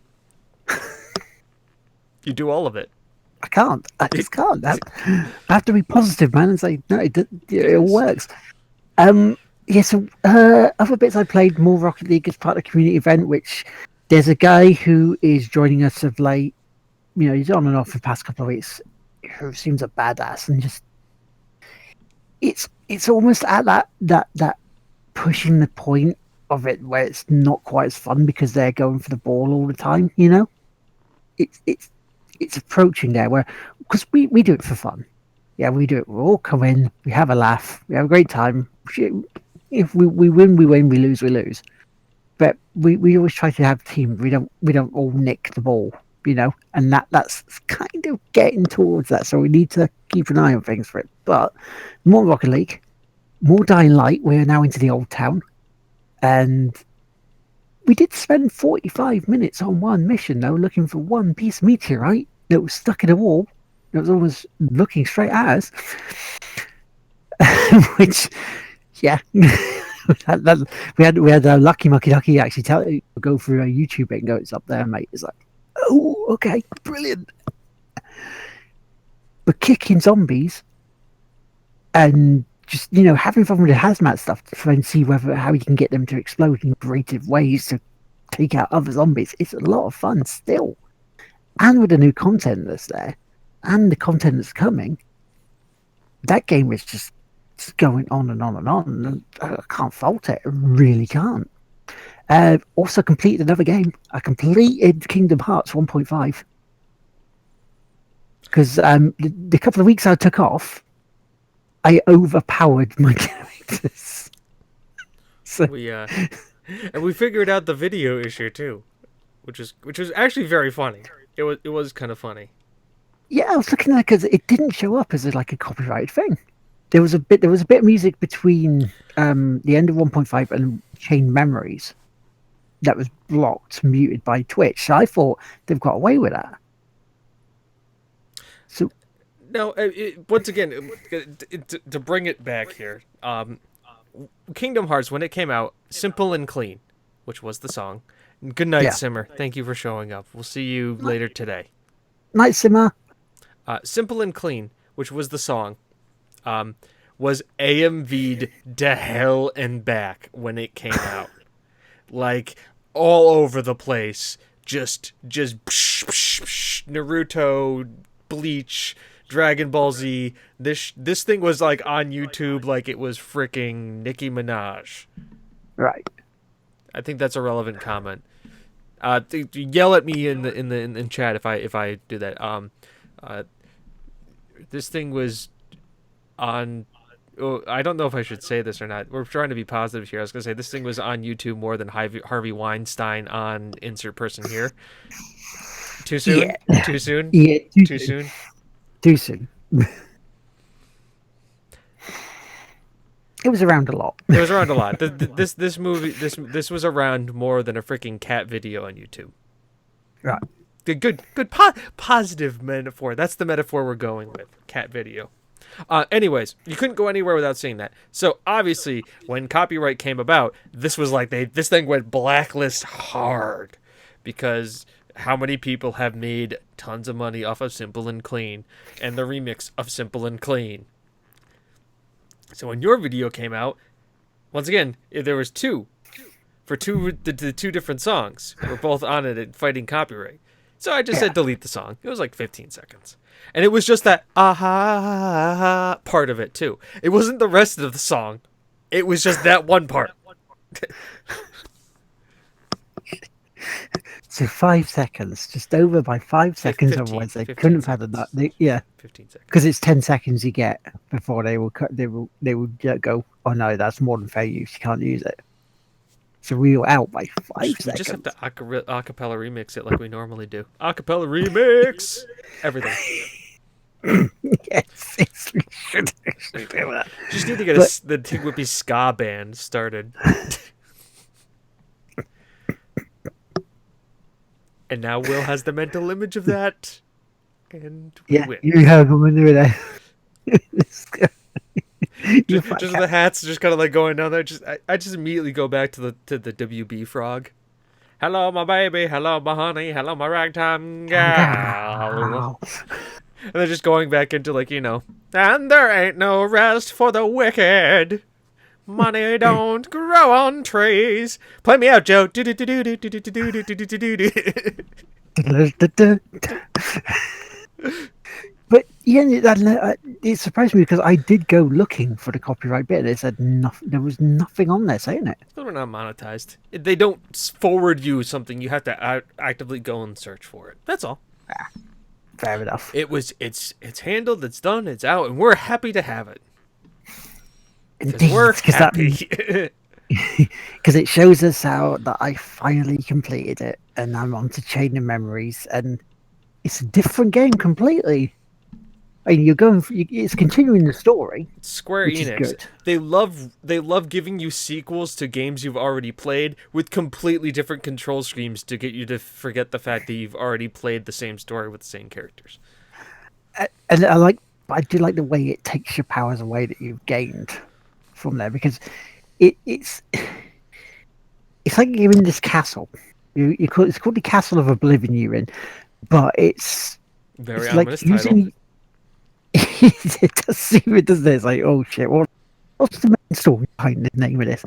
You do all of it. I can't. I just can't. I have to be positive, man, and say no. It works. Yeah. So other bits I played more Rocket League as part of the community event, which there's a guy who is joining us of late. You know, he's on and off for the past couple of weeks. Who seems a badass and just it's almost at that pushing the point of it where it's not quite as fun because they're going for the ball all the time. You know, it's approaching there where because we do it for fun. Yeah, we do it. We all come in, we have a laugh, we have a great time. If we win, we win. We lose, we lose. But we always try to have a team. We don't all nick the ball, you know. And that's kind of getting towards that. So we need to keep an eye on things for it. But more Rocket League, more Dying Light. We're now into the old town, and we did spend 45 minutes on one mission though, looking for one piece of meteorite that was stuck in a wall. It was almost looking straight at us. Which, yeah, we had a Lucky Mucky Ducky actually go through a YouTube it and go, it's up there, mate. It's like, oh, okay, brilliant. But kicking zombies and just having fun with the hazmat stuff to try and see how you can get them to explode in creative ways to take out other zombies. It's a lot of fun still, and with the new content that's there and the content that's coming, that game is just going on and on and on. And I can't fault it. I really can't. Also completed another game. I completed Kingdom Hearts 1.5 because the couple of weeks I took off, I overpowered my characters. So And we figured out the video issue too, which was actually very funny. It was kind of funny. Yeah, I was looking at it because it didn't show up as a copyrighted thing. There was a bit of music between the end of 1.5 and Chain Memories that was muted by Twitch. So I thought they've got away with that. So now, once again, to bring it back here, Kingdom Hearts, when it came out, Simple and Clean, which was the song. Good night, Yeah. Simmer. Thank you for showing up. We'll see you later today. Night Simmer. Simple and Clean, which was the song, was AMV'd to hell and back when it came out. Like, all over the place. Just psh, psh, psh, Naruto, Bleach, Dragon Ball Z. This thing was like on YouTube like it was freaking Nicki Minaj. Right. I think that's a relevant comment. Yell at me in chat if I do that. This thing was on. Oh, I don't know if I should say this or not. We're trying to be positive here. I was gonna say this thing was on YouTube more than Harvey Weinstein on insert person here. Too soon? Yeah. Too soon? Yeah. Too soon? Too soon. It was around a lot. It was around a lot. This movie this was around more than a freaking cat video on YouTube. Right. positive metaphor. That's the metaphor we're going with. Cat video. Anyways, you couldn't go anywhere without seeing that. So obviously, when copyright came about, this was like this thing went blacklist hard, because how many people have made tons of money off of Simple and Clean and the remix of Simple and Clean? So when your video came out, once again, there was two the two different songs. We're both on it and fighting copyright. So I just said delete the song. It was like 15 seconds. And it was just that aha part of it too. It wasn't the rest of the song. It was just that one part. So 5 seconds, just over by 5 seconds. 15, Otherwise, they 15 couldn't have had that. 15 seconds. Because it's 10 seconds you get before they will cut. They will go. Oh no, that's more than fair use. You can't use it. So we were out by 5 We seconds. just have to acapella remix it like we normally do. Acapella remix everything. Yes, we should actually do that. Just need to get the Tig Whippy ska band started. And now Will has the mental image of that, and we Yeah, win. you heard them when they were there. Just the hats, just kind of like going down there. I just immediately go back to the WB frog. Hello, my baby. Hello, my honey. Hello, my ragtime gal. And then just going back into like, and there ain't no rest for the wicked. Money don't grow on trees. Play me out, Joe. But it surprised me because I did go looking for the copyright bit. It said there was nothing on there saying it. We're not monetized. They don't forward you something. You have to actively go and search for it. That's all. Fair enough. It's handled. It's done. It's out, and we're happy to have it. Indeed, We're because happy. because it shows us how that I finally completed it, and I'm on to Chain of Memories, and it's a different game completely. I mean, it's continuing the story. Square which is Enix, good. they love giving you sequels to games you've already played with completely different control schemes to get you to forget the fact that you've already played the same story with the same characters. And I do like the way it takes your powers away that you've gained from there, because it's like you're in this castle. It's called the Castle of Oblivion you're in, but it's Very like ominous using. It does seem it does this like, oh shit, what's the main story behind the name of this?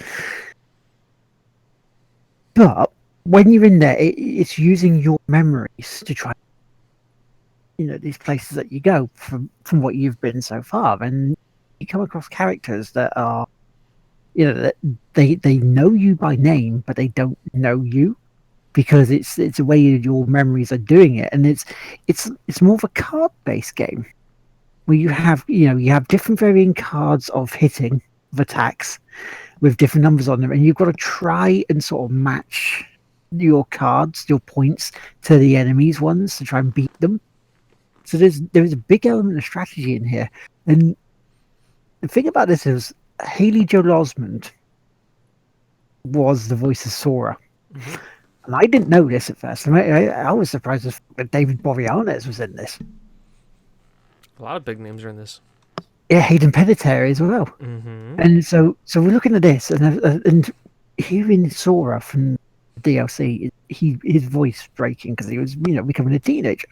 But when you're in there, it's using your memories to try, these places that you go from what you've been so far, and you come across characters that are, that they know you by name, but they don't know you, because it's a way your memories are doing it, and it's more of a card-based game where you have different varying cards of hitting, of attacks, with different numbers on them, and you've got to try and sort of match your cards, your points, to the enemy's ones to try and beat them. So there is a big element of strategy in here, and the thing about this is Haley Joel Osment was the voice of Sora. Mm-hmm. And I didn't know this at first. I was surprised that David Boreanaz was in this. A lot of big names are in this. Yeah, Hayden Panettiere as well. Mm-hmm. And so we're looking at this, and hearing Sora from DLC, his voice breaking because he was becoming a teenager.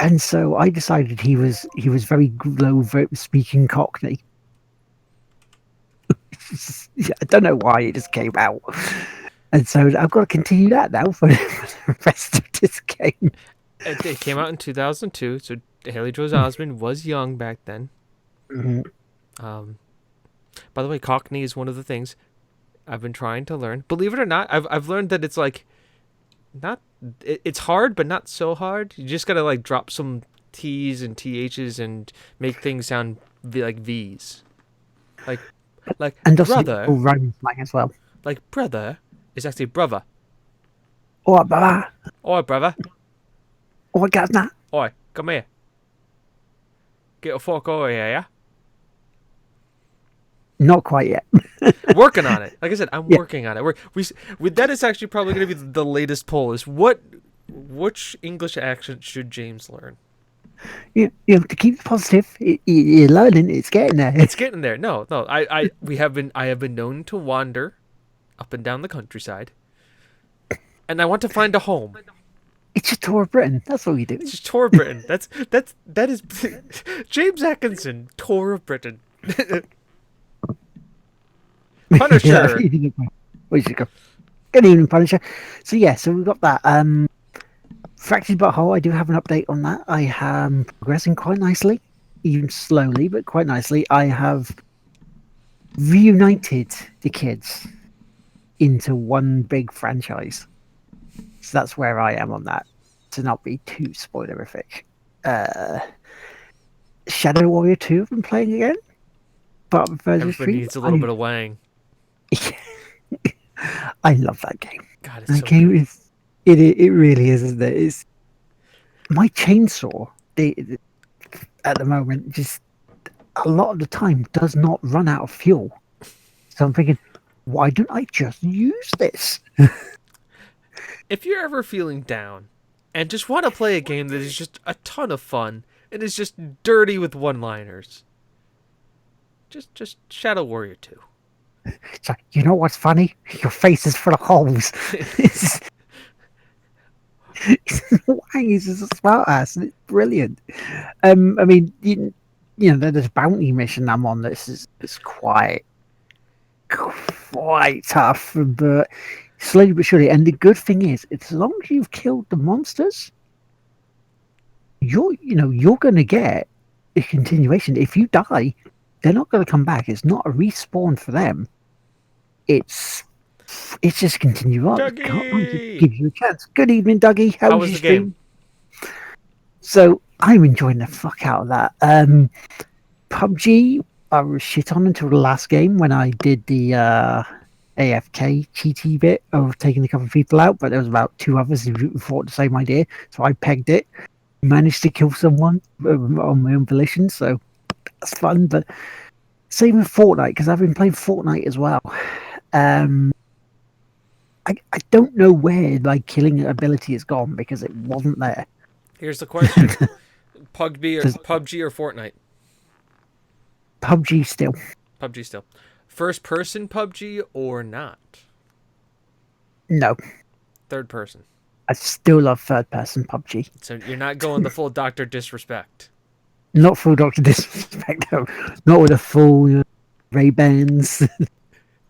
And so I decided he was very low speaking Cockney. I don't know why it just came out. And so I've got to continue that now for the rest of this game. It came out in 2002, so Haley Joel Osment was young back then. Mm-hmm. By the way, Cockney is one of the things I've been trying to learn. Believe it or not, I've learned that it's like it's hard, but not so hard. You just gotta like drop some T's and TH's and make things sound like V's. Like and also brother. Rhyming slang as well. Like brother is actually brother. Oi, brother. Oi, brother. Oi, Gazna. Oi, come here. Get a fork over here, yeah? Not quite yet. Working on it. Like I said, I'm working on it. That is actually probably going to be the latest poll. Is what which English accent should James learn? You know, to keep it positive, you're learning. It's getting there. It's getting there. No. I have been known to wander up and down the countryside, and I want to find a home. It's just tour of Britain. That's all you do. It's just tour of Britain. That is James Atkinson, tour of Britain. Punisher. Where'd you go? Good evening, Punisher. So yeah, so we've got that. Fractured But Whole, I do have an update on that. I am progressing quite nicely, even slowly, but quite nicely. I have reunited the kids into one big franchise. So that's where I am on that, to not be too spoilerific. Shadow Warrior 2 I've been playing again. But Everybody needs a little bit of Wang. I love that game. God, it's That so game good. is it really is, isn't it? It's my chainsaw at the moment just a lot of the time does not run out of fuel. So I'm thinking, why don't I just use this? If you're ever feeling down and just want to play a game that is just a ton of fun and is just dirty with one-liners, just Shadow Warrior 2. It's like, you know what's funny? Your face is full of holes. Wang is just a smart ass, and it's brilliant. I mean, you know, there's a bounty mission I'm on. It's quite tough, but slowly but surely. And the good thing is, as long as you've killed the monsters, you're going to get a continuation. If you die, they're not going to come back. It's not a respawn for them. It's just continue on. Dougie! Give you a chance. Good evening, Dougie. How was the your stream? game? So I'm enjoying the fuck out of that. PUBG, I was shit on until the last game when I did the AFK cheaty bit of taking a couple of people out, but there was about 2 others who thought the same idea, so I pegged it. Managed to kill someone on my own volition, so that's fun. But same with Fortnite, because I've been playing Fortnite as well. I don't know where my killing ability has gone because it wasn't there. Here's the question: PUBG or Fortnite? PUBG still. PUBG still. First person PUBG or not? No. Third person. I still love third person PUBG. So you're not going the full Dr. Disrespect. Not full Dr. Disrespect, though. Not with a full Ray-Bans. The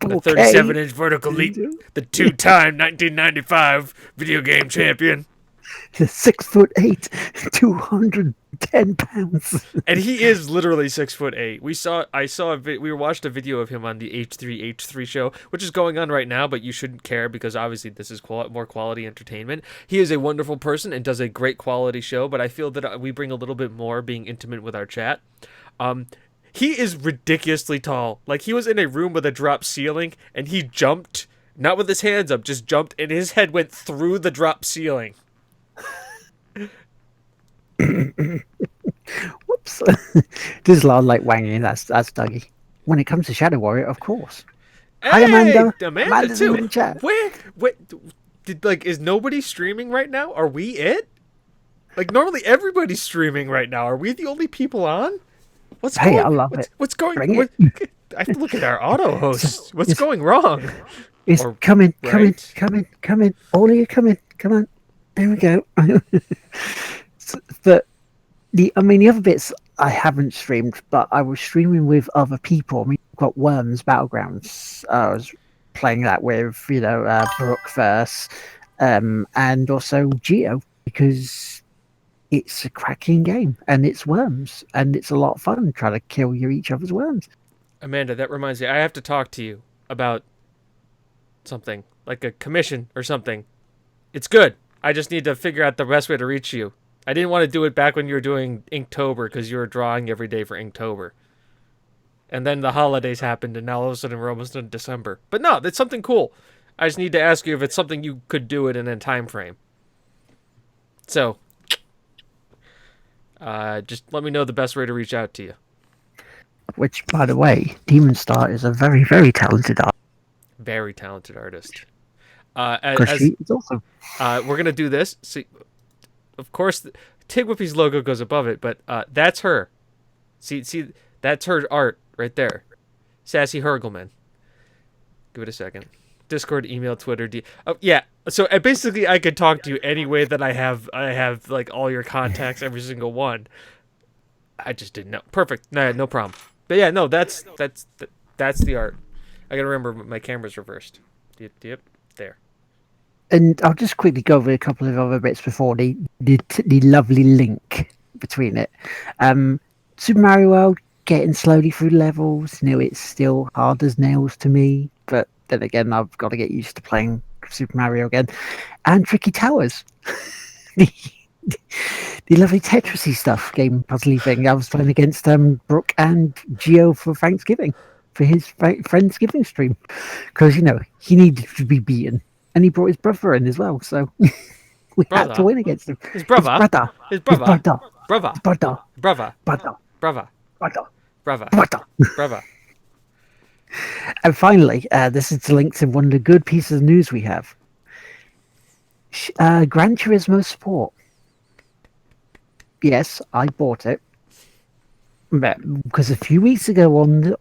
37-inch vertical leap, the 2-time 1995 video game champion. The 6'8", 210 pounds. And he is literally 6'8". We watched a video of him on the H3H3 show, which is going on right now, but you shouldn't care because obviously this is more quality entertainment. He is a wonderful person and does a great quality show, but I feel that we bring a little bit more being intimate with our chat. He is ridiculously tall. Like, he was in a room with a drop ceiling, and he jumped, not with his hands up, just jumped, and his head went through the drop ceiling. Whoops. There's a lot of like wanging. That's Dougie. When it comes to Shadow Warrior, of course. Hi, Amanda. Amanda too. In chat. Where is nobody streaming right now? Are we it? Like, normally everybody's streaming right now. Are we the only people on? I love it. What's going Bring on? it. I have to look at our auto host. What's going wrong? It's come in. All of you come in. Come on. There we go. But the other bits I haven't streamed, but I was streaming with other people. I mean, we've got Worms Battlegrounds. I was playing that with, Brooke first, and also Geo, because it's a cracking game, and it's Worms, and it's a lot of fun trying to kill each other's worms. Amanda, that reminds me, I have to talk to you about something, like a commission or something. It's good. I just need to figure out the best way to reach you. I didn't want to do it back when you were doing Inktober, because you were drawing every day for Inktober. And then the holidays happened, and now all of a sudden we're almost in December. But no, it's something cool. I just need to ask you if it's something you could do it in a time frame. So, just let me know the best way to reach out to you. Which, by the way, Demon Star is a very, very talented artist. Very talented artist. Because she is also We're gonna do this. See, of course, Tig Whippy's logo goes above it, but that's her. See, that's her art right there. Sassy Hergelman. Give it a second. Discord, email, Twitter, oh yeah. So basically, I could talk to you any way that I have like all your contacts, every single one. I just didn't know. Perfect. No problem. But yeah, no, that's the art. I gotta remember my camera's reversed. Yep. There. And I'll just quickly go over a couple of other bits before the lovely link between it. Super Mario World, getting slowly through levels. It's still hard as nails to me, but then again, I've got to get used to playing Super Mario again. And Tricky Towers. the lovely Tetrisy stuff, game puzzly thing. I was playing against Brooke and Gio for Thanksgiving, for his Friendsgiving stream, because he needed to be beaten, and he brought his brother in as well. So we had to win against him. His brother. His brother. And finally, this is to link to one of the good pieces of news we have. Gran Turismo Sport. Yes, I bought it. Because a few weeks ago on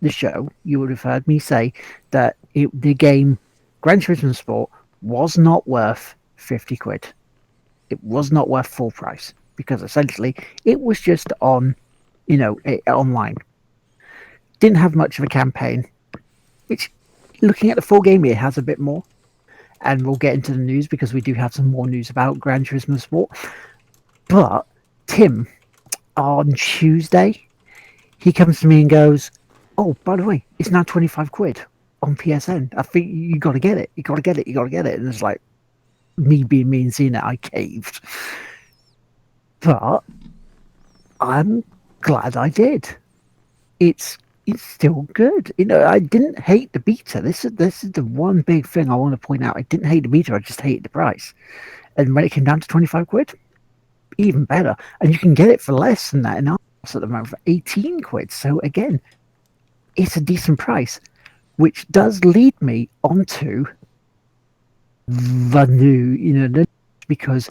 the show, you would have heard me say that the game Gran Turismo Sport was not worth 50 quid. It was not worth full price, because essentially it was just on, online. Didn't have much of a campaign, which, looking at the full game, it has a bit more. And we'll get into the news, because we do have some more news about Gran Turismo Sport. But Tim, on Tuesday, he comes to me and goes, "Oh, by the way, it's now 25 quid on PSN. I think you got to get it. You got to get it. And it's like, me being me and seeing it, I caved. But I'm glad I did. It's still good. I didn't hate the beta. This is the one big thing I want to point out. I didn't hate the beta. I just hated the price. And when it came down to 25 quid, even better. And you can get it for less than that in ours at the moment, for 18 quid. So again, it's a decent price, which does lead me onto the new, because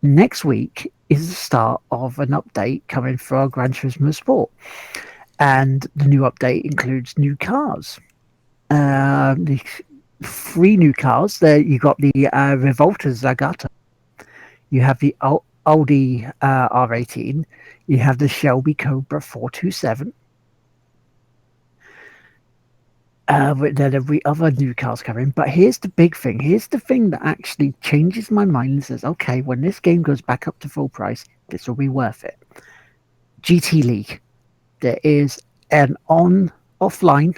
next week is the start of an update coming for our Gran Turismo Sport. And the new update includes new cars. The 3 new cars. There you got the Revolta Zagata. You have the Audi R18. You have the Shelby Cobra 427. Then every other new car's coming. But here's the big thing. Here's the thing that actually changes my mind and says, okay, when this game goes back up to full price, this will be worth it. GT League. There is an offline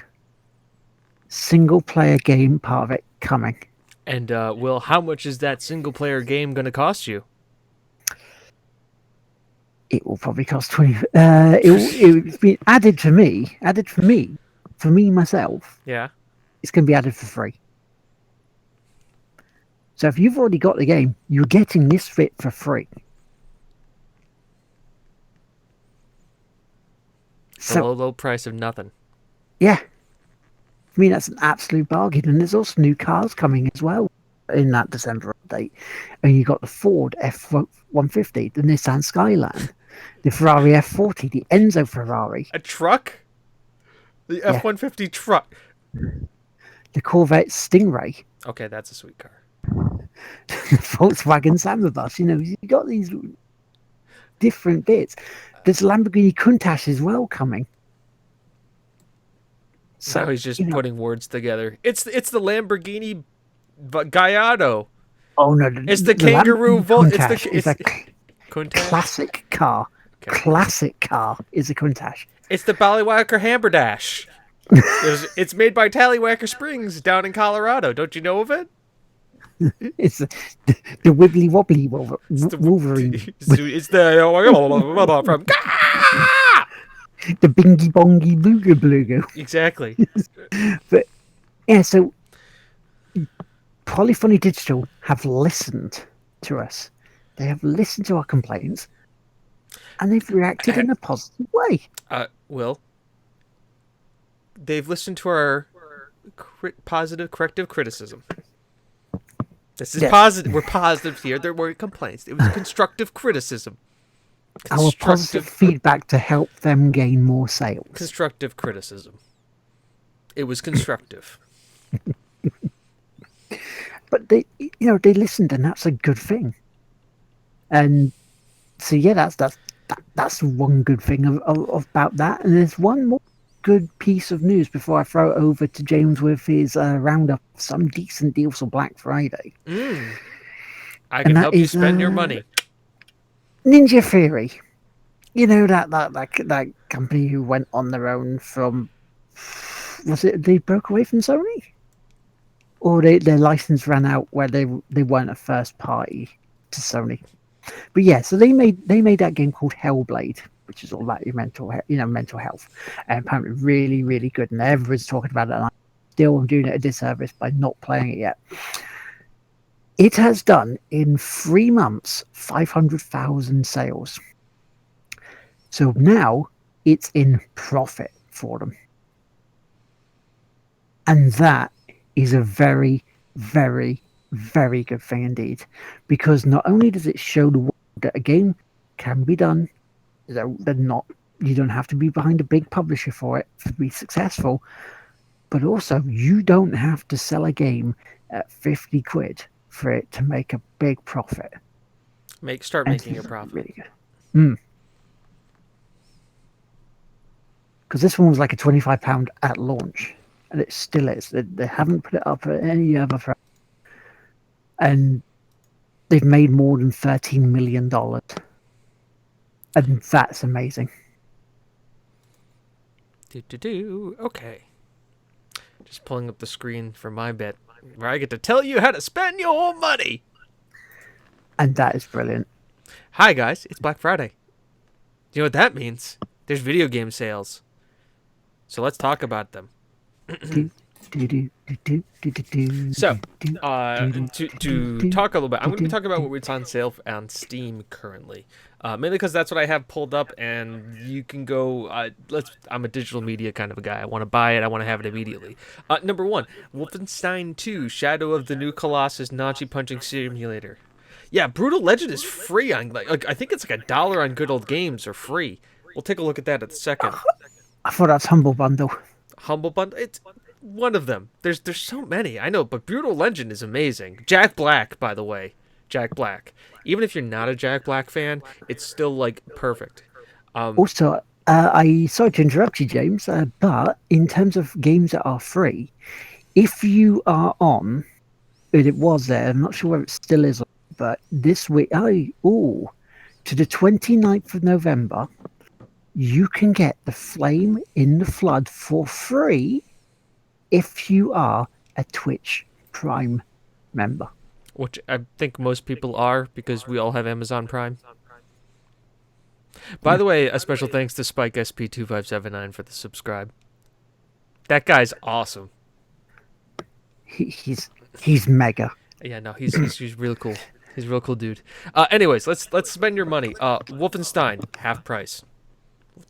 single-player game part of it coming. And, Will, how much is that single-player game going to cost you? It will probably cost 20. It's been added for me, myself. Yeah. It's going to be added for free. So if you've already got the game, you're getting this fit for free. So low price of nothing. Yeah. That's an absolute bargain. And there's also new cars coming as well in that December update. And you got the Ford F-150, the Nissan Skyline, the Ferrari F40, the Enzo Ferrari. A truck? The F-150 truck. The Corvette Stingray. Okay, that's a sweet car. The Volkswagen Samba Bus. You got these different bits. There's Lamborghini Countach as well coming. So he's just putting words together. It's the Lamborghini Gallardo. Oh no! It's the kangaroo. It's a classic car. Okay. Classic car is a Countach. It's the Ballywhacker Hamburdash. It's made by Tallywhacker Springs down in Colorado. Don't you know of it? It's the Wibbly Wobbly Wolverine. It's the from the Bingy Bongy Booga Blooga. Exactly. But yeah, so Polyphony Digital have listened to us. They have listened to our complaints, and they've reacted in a positive way. Will, they've listened to our positive corrective criticism. This is Yes. positive. We're positive here. There weren't complaints. It was constructive criticism. Our positive feedback to help them gain more sales. Constructive criticism. It was constructive. But they listened, and that's a good thing. And so yeah, that's one good thing about that. And there's one more good piece of news before I throw it over to James with his roundup of some decent deals for Black Friday. I can that help you is, spend your money. Ninja Theory. You know that company who went on their own from, was it they broke away from Sony? Or their license ran out where they weren't a first party to Sony. But yeah, so they made that game called Hellblade, which is all about your mental health, and apparently really, really good. And everyone's talking about it, and I'm doing it a disservice by not playing it yet. It has done in 3 months 500,000 sales. So now it's in profit for them, and that is a very, very, very good thing indeed, because not only does it show the world that a game can be done, they're not, you don't have to be behind a big publisher for it to be successful, but also you don't have to sell a game at 50 quid for it to make a big profit. Start making a profit. Really good. Because this one was like a £25 at launch, and it still is. They haven't put it up at any other price. And they've made more than $13 million. And that's amazing. Okay. Just pulling up the screen for my bit, where I get to tell you how to spend your money. And that is brilliant. Hi, guys. It's Black Friday. Do you know what that means? There's video game sales. So let's talk about them. So, to talk a little bit, I'm going to be talking about what's on sale on Steam currently. Mainly because that's what I have pulled up, and you can go. I'm a digital media kind of a guy. I want to buy it. I want to have it immediately. Number 1, Wolfenstein 2: Shadow of the New Colossus Nazi punching simulator. Yeah, Brutal Legend is free on I think it's like $1 on Good Old Games or free. We'll take a look at that in a second. I thought that's Humble Bundle. Humble Bundle. It's one of them. There's so many. I know, but Brutal Legend is amazing. Jack Black, by the way. Jack Black. Even if you're not a Jack Black fan, it's still perfect. Also, sorry to interrupt you, James, but in terms of games that are free, if you are on, and it was there, I'm not sure where it still is, but this week, to the 29th of November, you can get The Flame in the Flood for free if you are a Twitch Prime member. Which I think most people are, because we all have Amazon Prime. By the way, a special thanks to Spike SP2579 for the subscribe. That guy's awesome. He's mega. Yeah, no, he's really cool. He's a real cool dude. Anyways, let's spend your money. Wolfenstein, half price.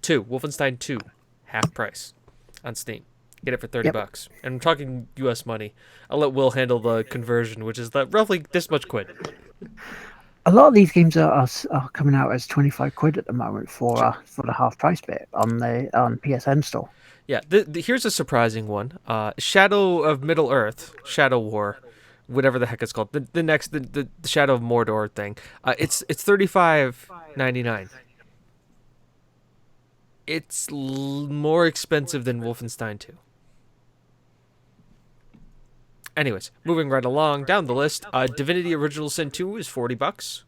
Wolfenstein 2, half price on Steam. Get it for $30. And I'm talking US money. I'll let Will handle the conversion, which is roughly this much quid. A lot of these games are coming out as 25 quid at the moment for the half price bit on PSN store. Yeah, here's a surprising one. Shadow of Middle Earth, Shadow War, whatever the heck it's called. The Shadow of Mordor thing. It's $35.99. It's more expensive than Wolfenstein 2. Anyways, moving right along down the list, Divinity Original Sin 2 is $40.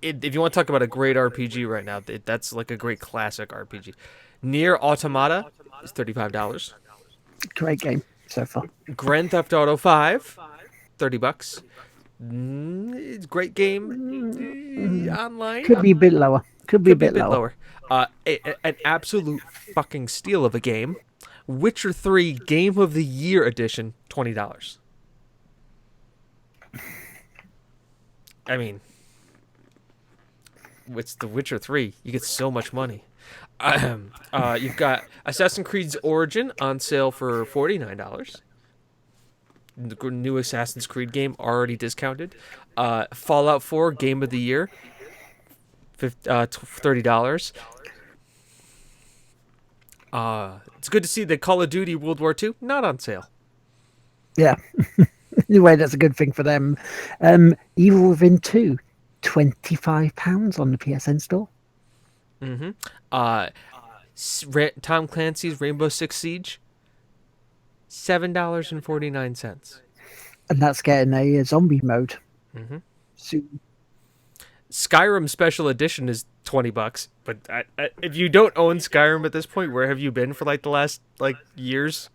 If you want to talk about a great RPG right now, that's like a great classic RPG. Nier Automata is $35. Great game so far. Grand Theft Auto 5, $30. It's a great game online. Could be a bit lower. Could be a bit lower. An absolute fucking steal of a game. Witcher 3 Game of the Year Edition, $20. I mean, it's The Witcher 3. You get so much money. You've got Assassin's Creed Origin on sale for $49. new Assassin's Creed game already discounted. Fallout 4 Game of the Year, $30. It's good to see that Call of Duty World War II not on sale. Yeah. Anyway, that's a good thing for them. Evil Within 2, £25 on the PSN store. Mm-hmm. Tom Clancy's Rainbow Six Siege, $7.49. And that's getting a zombie mode. Mm-hmm. Soon. Skyrim Special Edition is $20, but if you don't own Skyrim at this point, where have you been for like the last years?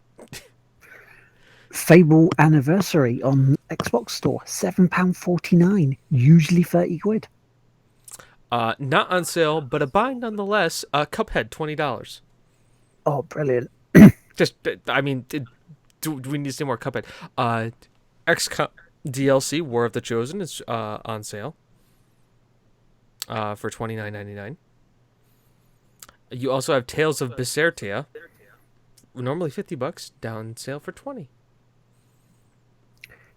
Fable Anniversary on Xbox Store, £7.49, usually £30. Not on sale, but a buy nonetheless. Cuphead, $20. Oh, brilliant. Just, I mean, do we need to see more Cuphead? XCOM DLC, War of the Chosen, is on sale for $29.99. You also have Tales of Berseria, normally $50, down sale for $20.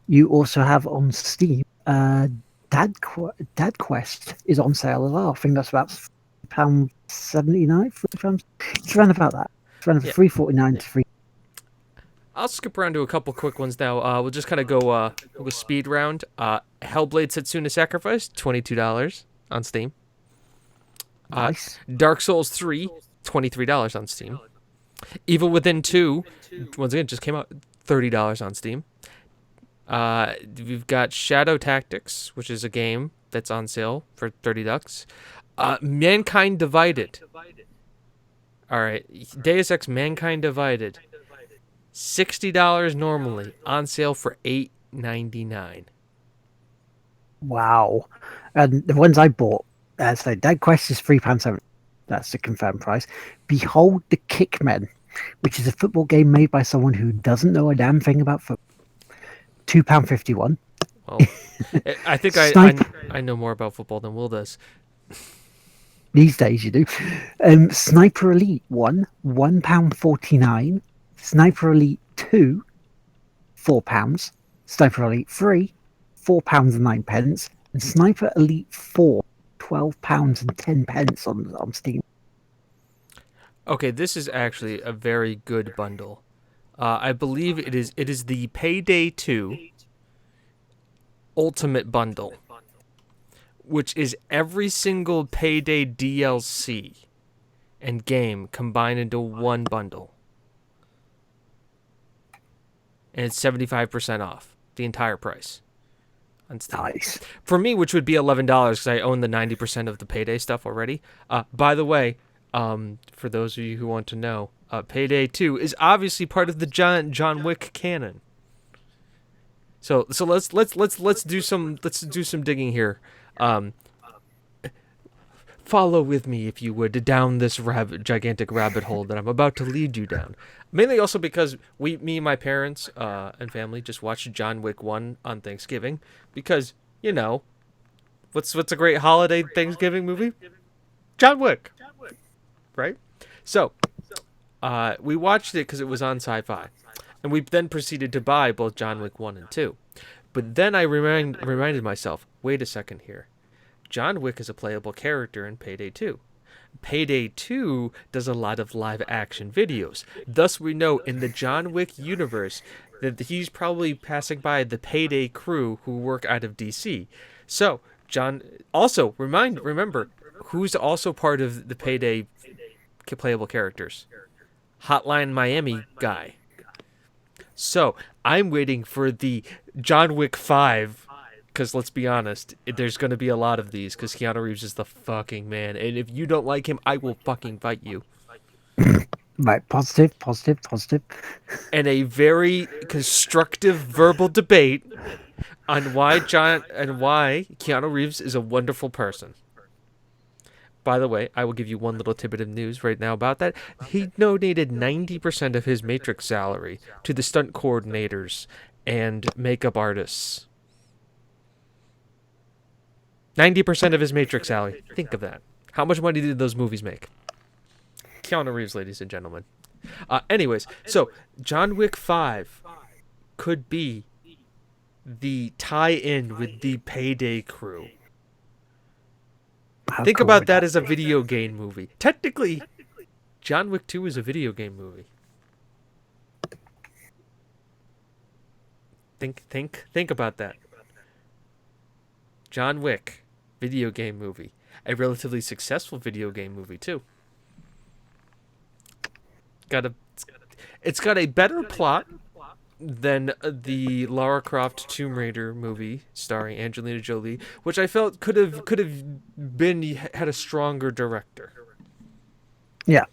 You also have on Steam, Dad Quest is on sale as well. I think that's about £79. It's around about that. It's around $3.49 to $3. I'll skip around to a couple quick ones now. We'll just kind of go speed round. Hellblade: Setsuna Sacrifice, $22 on Steam. Nice. Dark Souls 3, $23 on Steam. Evil Within 2, once again, just came out, $30 on Steam. We've got Shadow Tactics, which is a game that's on sale for $30. Mankind Divided. All right, Deus Ex: Mankind Divided, $60 normally, on sale for $8.99. Wow. And the ones I bought, so Dead Quest is £3.70. That's the confirmed price. Behold the Kickmen, which is a football game made by someone who doesn't know a damn thing about football. £2.51. Well, I think I know more about football than Will does. These days you do. Sniper Elite 1, £1.49. Sniper Elite 2, £4. Sniper Elite 3, £4.09. And Sniper Elite 4, £12.10 on Steam. Okay, this is actually a very good bundle. I believe it is the Payday 2 Ultimate Bundle, which is every single Payday DLC and game combined into one bundle. And it's 75% off the entire price on Steam. Nice. For me, which would be $11 because I own the 90% of the Payday stuff already. By the way, for those of you who want to know, Payday 2 is obviously part of the John Wick canon. So let's do some digging here. Follow with me, if you would, down this gigantic rabbit hole that I'm about to lead you down. Mainly also because me and my parents and family just watched John Wick 1 on Thanksgiving because, you know, what's a great holiday Thanksgiving movie? John Wick. Right? So, we watched it because it was on Sci-Fi. And we then proceeded to buy both John Wick 1 and 2. But then I reminded myself, wait a second here. John Wick is a playable character in Payday 2. Payday 2 does a lot of live action videos. Thus we know in the John Wick universe that he's probably passing by the Payday crew who work out of DC. So, John, also remember who's also part of the Payday playable characters? Hotline Miami guy. So, I'm waiting for the John Wick 5, because let's be honest, there's going to be a lot of these, because Keanu Reeves is the fucking man, and if you don't like him, I will fucking fight you. Right, positive. And a very constructive verbal debate on why Keanu Reeves is a wonderful person. By the way, I will give you one little tidbit of news right now about that. He donated 90% of his Matrix salary to the stunt coordinators and makeup artists. 90% of his Matrix salary. Think of that. How much money did those movies make? Keanu Reeves, ladies and gentlemen. Anyways, so John Wick 5 could be the tie-in with the Payday crew. How Think cool about would that as a video game movie. Technically, John Wick 2 is a video game movie. Think about that. John Wick, video game movie. A relatively successful video game movie too. It's got a better plot than the Lara Croft Tomb Raider movie starring Angelina Jolie, which I felt could have had a stronger director. Yeah.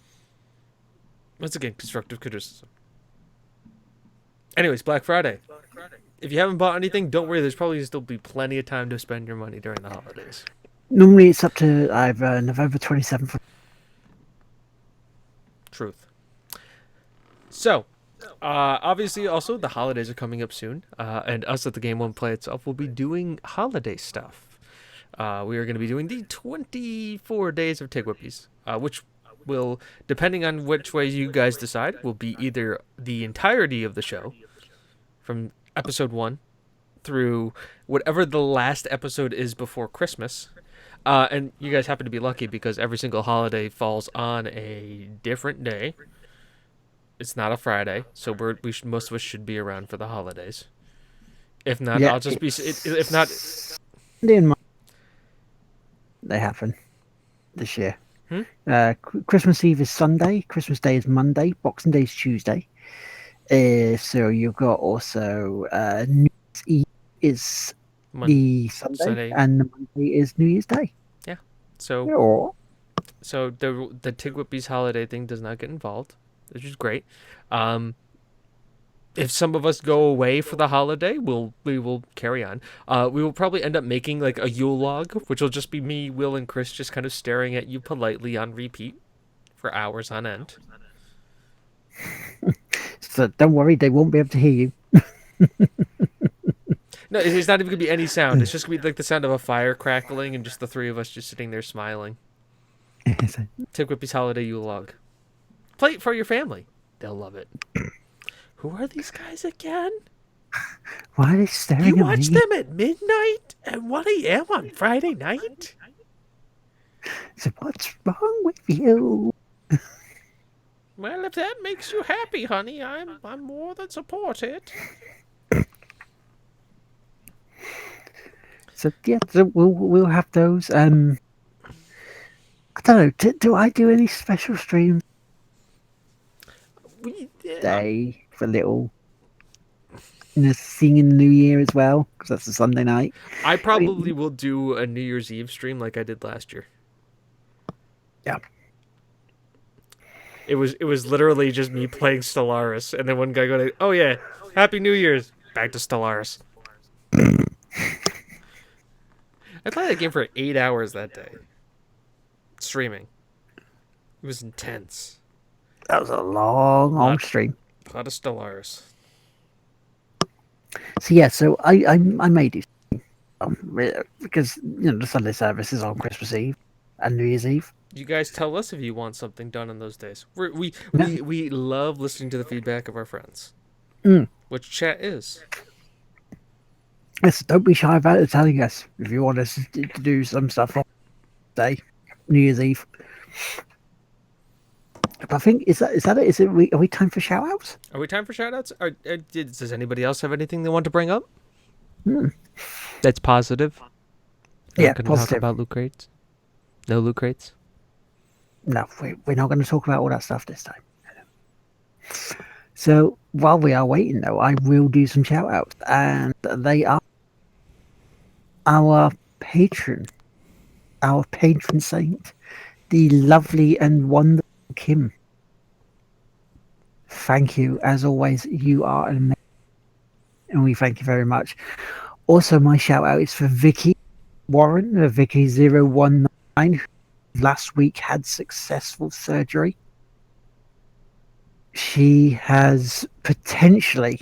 Once again, constructive criticism. Anyways, Black Friday. If you haven't bought anything, don't worry. There's probably still be plenty of time to spend your money during the holidays. Normally it's up to either November 27th. Truth. So, obviously, also the holidays are coming up soon, and us at the Game Won't Play Itself will be doing holiday stuff. We are going to be doing the 24 days of Tig Whippies, which will, depending on which way you guys decide, will be either the entirety of the show, from episode 1 through whatever the last episode is before Christmas. And you guys happen to be lucky because every single holiday falls on a different day. It's not a Friday, so most of us should be around for the holidays. If not, Yeah, I'll just be. If not, they happen this year. Christmas Eve is Sunday, Christmas Day is Monday, Boxing Day is Tuesday. So you've got also New Year's Eve is the Sunday, and the Monday is New Year's Day. Yeah. So the Tig Whippies holiday thing does not get involved, which is great. If some of us go away for the holiday, we will carry on. We will probably end up making like a Yule log, which will just be me, Will, and Chris just kind of staring at you politely on repeat for hours on end. So don't worry, they won't be able to hear you. No, it's not even gonna be any sound. It's just gonna be like the sound of a fire crackling and just the three of us just sitting there smiling. Tig Whippy's holiday Yule log. Play it for your family; they'll love it. Who are these guys again? Why are they staring You at watch me? them at midnight and 1 a.m. on Friday night? So what's wrong with you? Well, if that makes you happy, honey, I'm more than supported. So yeah, so we'll have those. I don't know. Do I do any special streams day for little? Singing New Year as well, because that's a Sunday night. I probably will do a New Year's Eve stream like I did last year. Yeah. It was literally just me playing Stellaris, and then one guy going, "Oh yeah, Happy New Year's!" Back to Stellaris. I played that game for 8 hours that day. Streaming. It was intense. That was a long stream. A lot of Stellaris. So yeah, so I may do because the Sunday service is on Christmas Eve and New Year's Eve. You guys tell us if you want something done on those days. We love listening to the feedback of our friends. Which chat is. Yes, don't be shy about it telling us if you want us to do some stuff on day, New Year's Eve. But I think is that it? Are we time for shout outs? Are we time for shout outs? Does anybody else have anything they want to bring up? That's positive. Yeah, Not gonna positive. talk about loot crates. No loot crates. No, we're not going to talk about all that stuff this time. So while we are waiting, though, I will do some shout outs, and they are our patron saint, the lovely and wonderful Kim. Thank you, as always. You are amazing, and we thank you very much. Also, my shout out is for Vicky Warren, Vicky019, who last week had successful surgery. She has potentially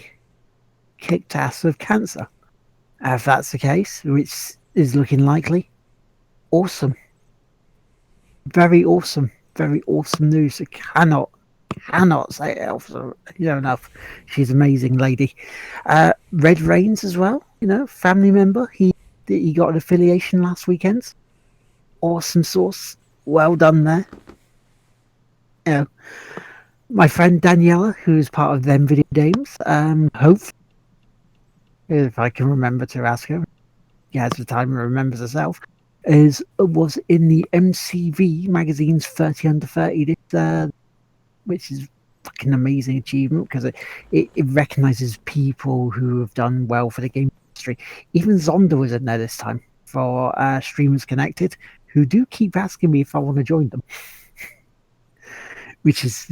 kicked ass of cancer. If that's the case, which is looking likely, awesome. Very awesome news. I cannot cannot say enough. She's an amazing lady. Red Reigns as well, family member. He got an affiliation last weekend. Awesome sauce. Well done there. My friend Daniela, who's part of Them Video Games, hopefully, if I can remember to ask her, she has the time and remembers herself, was in the MCV magazine's 30 Under 30, which is fucking amazing achievement because it recognizes people who have done well for the game industry. Even Zonda was in there this time for Streamers Connected, who do keep asking me if I want to join them. Which is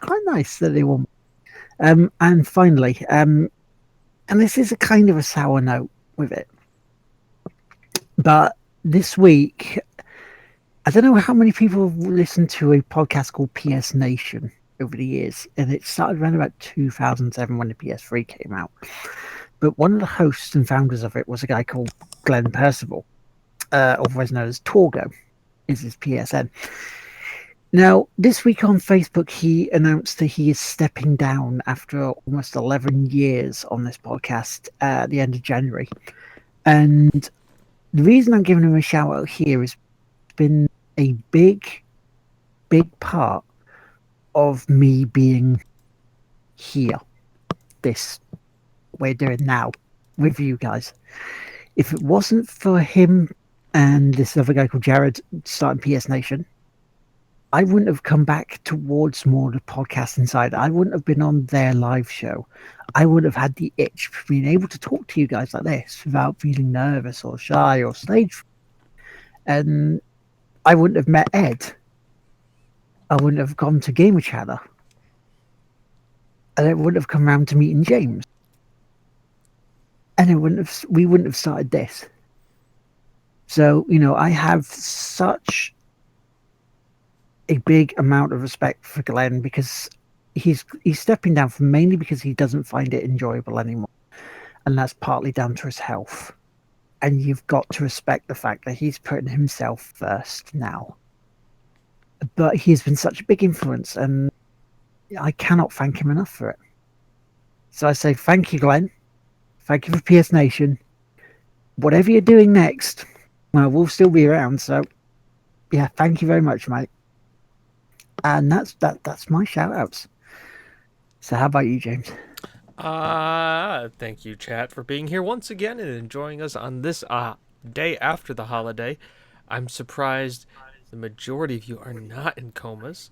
quite nice that they want. And finally, and this is a kind of a sour note with it, but this week, I don't know how many people have listened to a podcast called PS Nation over the years, and it started around about 2007 when the PS3 came out. But one of the hosts and founders of it was a guy called Glenn Percival, otherwise known as Torgo, is his PSN. Now, this week on Facebook, he announced that he is stepping down after almost 11 years on this podcast at the end of January. And the reason I'm giving him a shout out here is it's been a big part of me being here, this we're doing now with you guys. If it wasn't for him and this other guy called Jared starting PS Nation, I wouldn't have come back towards more the podcast inside. I wouldn't have been on their live show. I would have had the itch for being able to talk to you guys like this without feeling nervous or shy or stage. And I wouldn't have met Ed. I wouldn't have gone to Gamer Chatter. And it wouldn't have come around to meeting James. And we wouldn't have started this. So, I have such a big amount of respect for Glenn because he's stepping down mainly because he doesn't find it enjoyable anymore, and that's partly down to his health. And you've got to respect the fact that he's putting himself first now. But he's been such a big influence, and I cannot thank him enough for it. So I say thank you, Glenn. Thank you for PS Nation. Whatever you're doing next, we'll still be around. So yeah, thank you very much, mate. And that's my shout outs. So how about you, James? Thank you, chat, for being here once again and enjoying us on this day after the holiday. I'm surprised the majority of you are not in comas.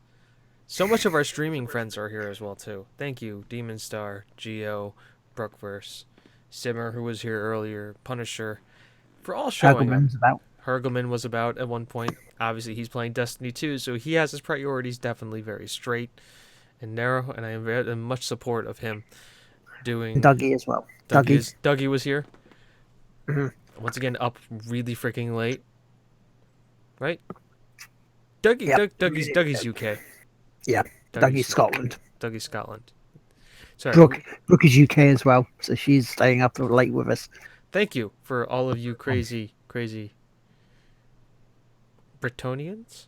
So much of our streaming friends are here as well too. Thank you, Demon Star, Geo, Brookverse, Simmer, who was here earlier, Punisher, for all showing up. Hergelman was about at one point. Obviously, he's playing Destiny 2, so he has his priorities definitely very straight and narrow, and I am very much support of him doing... Dougie as well. Dougie was here. Mm-hmm. Once again, up really freaking late. Right? Dougie, yep. Dougie's UK. Yeah, Dougie's Scotland. Dougie's Scotland. Sorry. Brooke is UK as well, so she's staying up late with us. Thank you for all of you crazy Bretonians?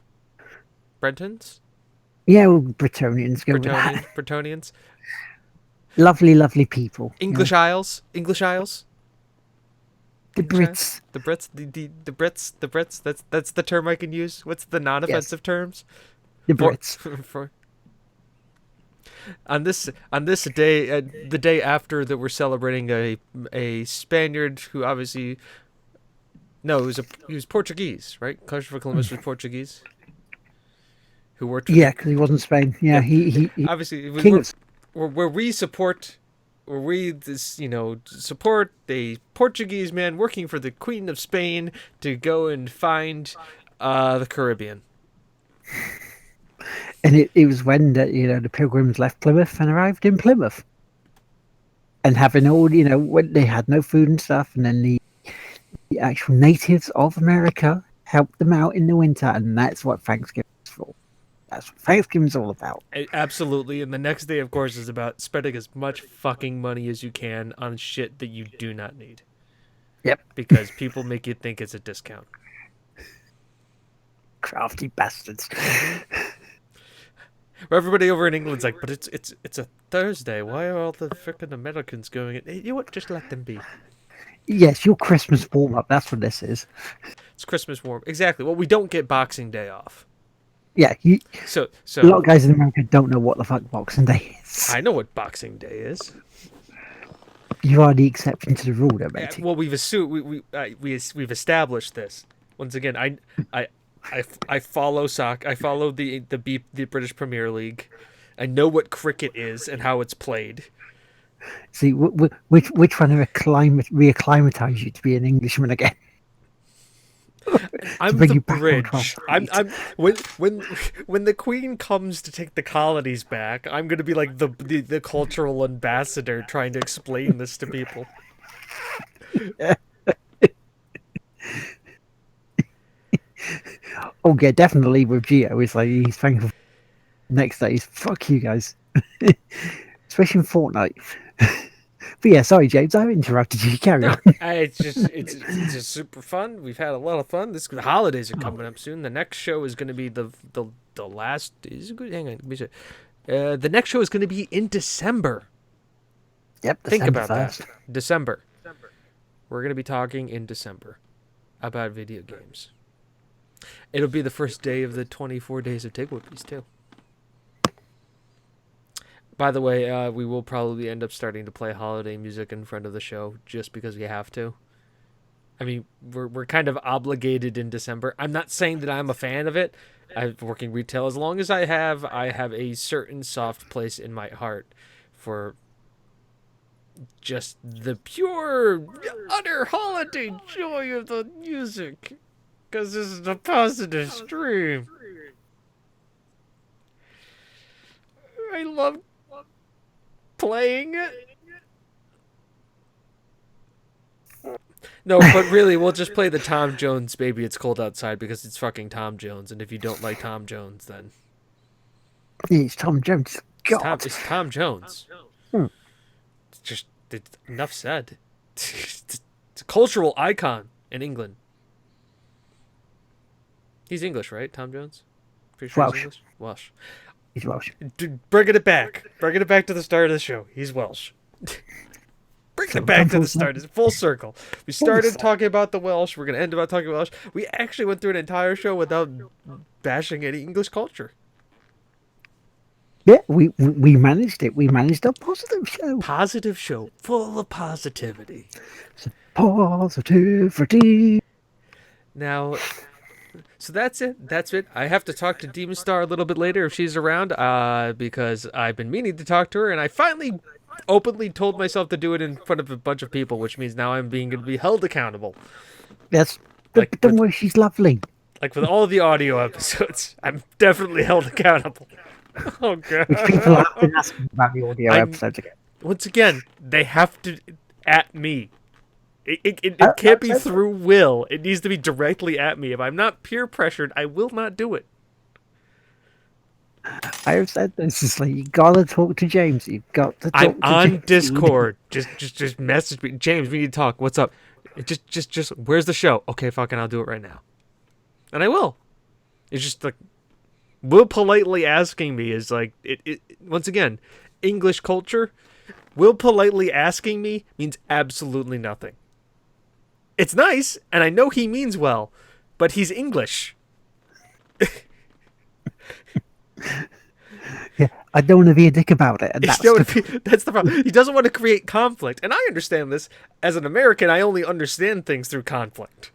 Brentons? Yeah, well, Bretonians. Go with that. Bretonians. Lovely people. English Isles. The Brits. The Brits. That's the term I can use. What's the non-offensive terms? The Brits. On this day, the day after that, we're celebrating a Spaniard who obviously. No, he was Portuguese, right? Christopher Columbus was Portuguese. Who worked? Yeah, because he wasn't Spain. Yeah, he obviously where we support a Portuguese man working for the Queen of Spain to go and find the Caribbean. And it was when the Pilgrims left Plymouth and arrived in Plymouth, and having all when they had no food and stuff, and then the actual natives of America helped them out in the winter, and that's what Thanksgiving is for. That's what Thanksgiving's all about. Absolutely, and the next day, of course, is about spending as much fucking money as you can on shit that you do not need. Yep. Because people make you think it's a discount. Crafty bastards. Where everybody over in England's like, but it's a Thursday. Why are all the frickin' Americans going? You know what? Just let them be. Yes, your Christmas warm up. That's what this is. It's Christmas warm. Exactly. Well, we don't get Boxing Day off. Yeah, So a lot of guys in America don't know what the fuck Boxing Day is. I know what Boxing Day is. You are the exception to the rule, there, matey. Well, we've assumed we've established this. Once again, I follow soccer. I follow the British Premier League. I know what cricket is and how it's played. See, we're trying to reacclimatize you to be an Englishman again. I'm bring the you back on bridge. track. I'm when the Queen comes to take the colonies back, I'm gonna be like the cultural ambassador trying to explain this to people. Oh yeah, definitely with Gio. It's like he's thankful. Next day, he's fuck you guys, especially in Fortnite. But yeah, sorry, James, I interrupted you. Carry on. It's just super fun. We've had a lot of fun. The holidays are coming up soon. The next show is going to be the last. Is it good? Hang on. Let me see. The next show is going to be in December. Yep. Think December about 1st. that. December. We're going to be talking in December about video games. It'll be the first day of the 24 days of Tig Whoopies, too. By the way, we will probably end up starting to play holiday music in front of the show just because we have to. I mean, we're kind of obligated in December. I'm not saying that I'm a fan of it. I've working retail as long as I have a certain soft place in my heart for just the pure, utter holiday joy of the music. Because this is a positive stream. I love playing it. No, but really, we'll just play the Tom Jones Baby It's Cold Outside because it's fucking Tom Jones. And if you don't like Tom Jones, then... Yeah, it's Tom Jones. God. It's Tom Jones. It's just, enough said. It's a cultural icon in England. He's English, right, Tom Jones? Pretty sure Welsh. he's English? Welsh. He's Welsh. Bringing it back. Bringing it back to the start of the show. He's Welsh. Bringing it back to the start. It's full circle. We started talking about the Welsh. We're going to end about talking Welsh. We actually went through an entire show without bashing any English culture. Yeah, we managed it. We managed a positive show. Positive show. Full of positivity. Positivity. Now... So that's it. That's it. I have to talk to Demon Star a little bit later if she's around, because I've been meaning to talk to her, and I finally openly told myself to do it in front of a bunch of people, which means now I'm going to be held accountable. Yes, Like, but don't worry, she's lovely. Like with all the audio episodes, I'm definitely held accountable. Oh god! People have been asking about the audio I'm- episodes again. Once again, they have to at me. It can't be through will. It needs to be directly at me. If I'm not peer pressured, I will not do it. I have said this. It's like you gotta talk to James. You've got to talk I'm to on James. Discord. Just message me, James. We need to talk. What's up? Just where's the show? Okay, fucking, I'll do it right now, and I will. It's just like Will politely asking me is like it. Once again, English culture. Will politely asking me means absolutely nothing. It's nice, and I know he means well, but he's English. Yeah, I don't want to be a dick about it. And that's That's the problem. He doesn't want to create conflict, and I understand this. As an American, I only understand things through conflict.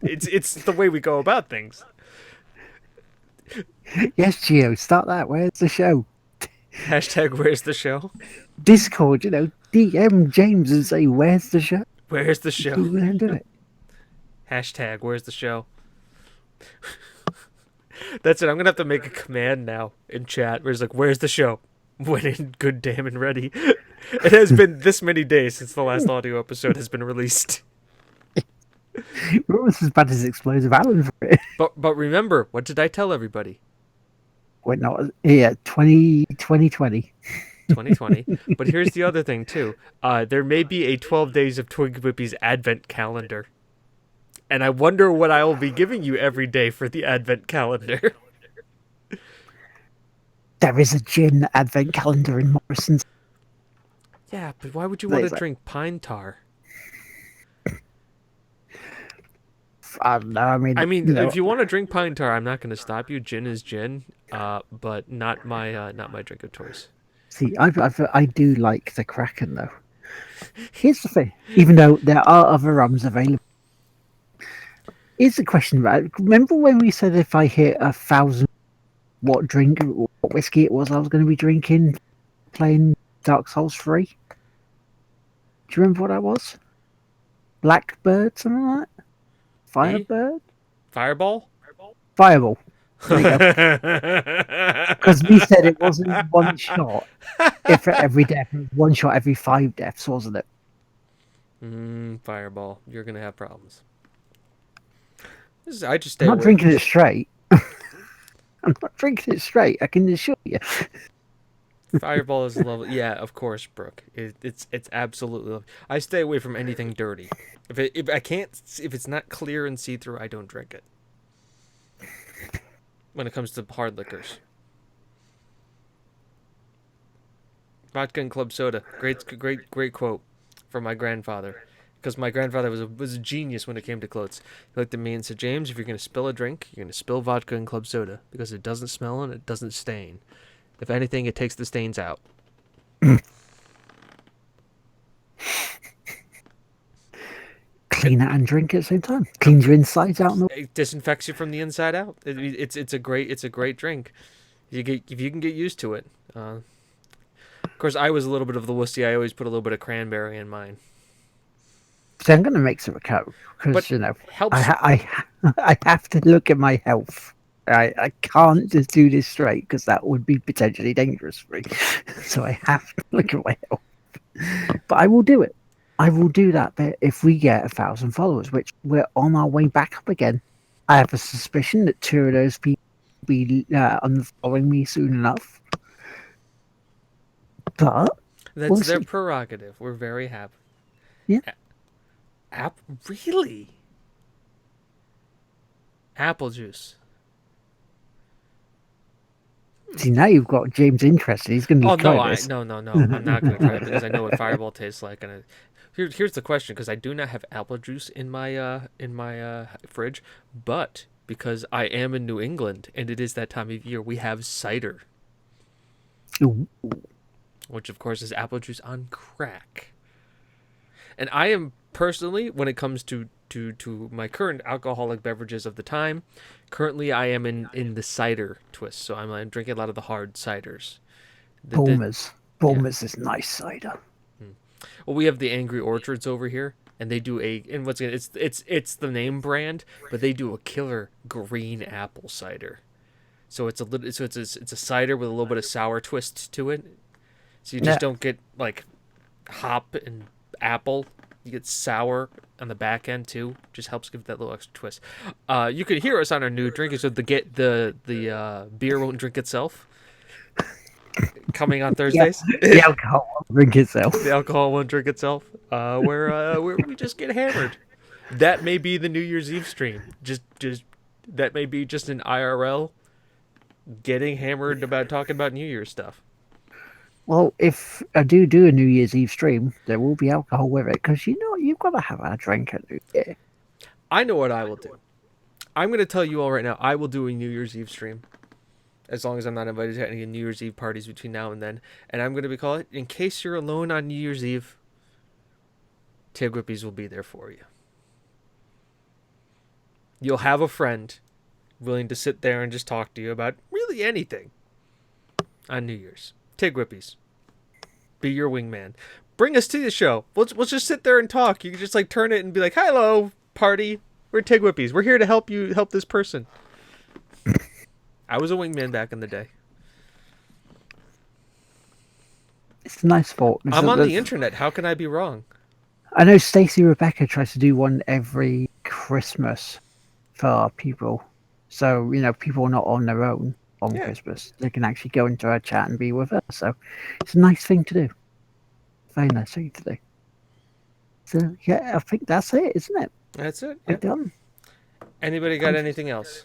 It's the way we go about things. Yes, Gio, start that. Where's the show? Hashtag where's the show? Discord, DM James and say, where's the show? Where's the He show? will do it. Hashtag where's the show? That's it. I'm gonna have to make a command now in chat where it's like, where's the show? When in good, damn, and ready. It has been this many days since the last audio episode has been released. We're almost as bad as Explosive Alan for it. But remember, what did I tell everybody? We're not. Yeah, 2020. 2020. But here's the other thing too. There may be a 12 days of Twig Whippy's advent calendar. And I wonder what I will be giving you every day for the advent calendar. There is a gin advent calendar in Morrison's. Yeah, but why would you That want is to like- drink pine tar? I don't know. I mean, I mean, you know, if you want to drink pine tar, I'm not going to stop you. Gin is gin, but not my drink of choice. see, I do like the Kraken though. Here's the thing: even though there are other rums available, here's the question, right? Remember when we said if I hit 1,000, what drink, what whiskey it was I was going to be drinking, playing Dark Souls 3? Do you remember what that was? Blackbird, something like that? Firebird? Fireball? Fireball. Because we said it wasn't one shot if every death, it was one shot every 5 deaths, wasn't it? Fireball. You're going to have problems. I just stay I'm not away. drinking it straight. I'm not drinking it straight, I can assure you. Fireball is lovely. Yeah, of course, Brooke. It's absolutely lovely. I stay away from anything dirty. If it's not clear and see through, I don't drink it. When it comes to hard liquors, vodka and club soda. Great quote from my grandfather, because my grandfather was a genius when it came to clothes. He looked at me and said, "James, if you're gonna spill a drink, you're gonna spill vodka and club soda because it doesn't smell and it doesn't stain. If anything, it takes the stains out." Clean it and drink at the same time. Cleans your insides out. It disinfects you from the inside out. It's a great drink. If you can get used to it. Of course, I was a little bit of the wussy. I always put a little bit of cranberry in mine. So I'm going to make some coke because But you know helps. I have to look at my health. I can't just do this straight because that would be potentially dangerous for me. So I have to look at my health. But I will do it. I will do that bit if we get 1,000 followers, which we're on our way back up again. I have a suspicion that 2 of those people will be unfollowing me soon enough. But That's we'll their see. prerogative. We're very happy. Yeah. Really? Apple juice. See, now you've got James interested. He's going to Oh try no, this. no. I'm not going to try it because I know what Fireball tastes like. And here's the question: because I do not have apple juice in my fridge, but because I am in New England and it is that time of year, we have cider, Ooh. which of course is apple juice on crack. And I am personally, when it comes to my current alcoholic beverages of the time, currently I am in the cider twist. So I'm drinking a lot of the hard ciders. Bulmers. Bulmers is nice cider. Well, we have the Angry Orchards over here, and they do it's the name brand, but they do a killer green apple cider. So it's a cider with a little bit of sour twist to it. So you just Yeah. don't get like hop and apple. You get sour on the back end too. Just helps give that little extra twist. You could hear us on our new drink. So the beer won't drink itself. Coming on Thursdays. The alcohol will drink itself. The alcohol won't drink itself. Where we just get hammered. That may be the New Year's Eve stream. Just that may be just an IRL getting hammered about talking about New Year's stuff. Well, if I do a New Year's Eve stream, there will be alcohol with it because you know you've got to have a drink at New Year. I know what I will do. I'm going to tell you all right now. I will do a New Year's Eve stream, as long as I'm not invited to any New Year's Eve parties between now and then. And I'm going to be calling it, in case you're alone on New Year's Eve, Tig Whippies will be there for you. You'll have a friend willing to sit there and just talk to you about really anything on New Year's. Tig Whippies. Be your wingman. Bring us to the show. We'll just sit there and talk. You can just like turn it and be like, "Hello, party. We're Tig Whippies. We're here to help this person." I was a wingman back in the day. It's a nice thought. I'm on the internet. How can I be wrong? I know Stacey Rebecca tries to do one every Christmas for people. So, you know, people are not on their own on Christmas. They can actually go into our chat and be with us. So it's a nice thing to do. Very nice thing to do. So, yeah, I think that's it, isn't it? That's it. We're Yeah. done. Anybody got anything else?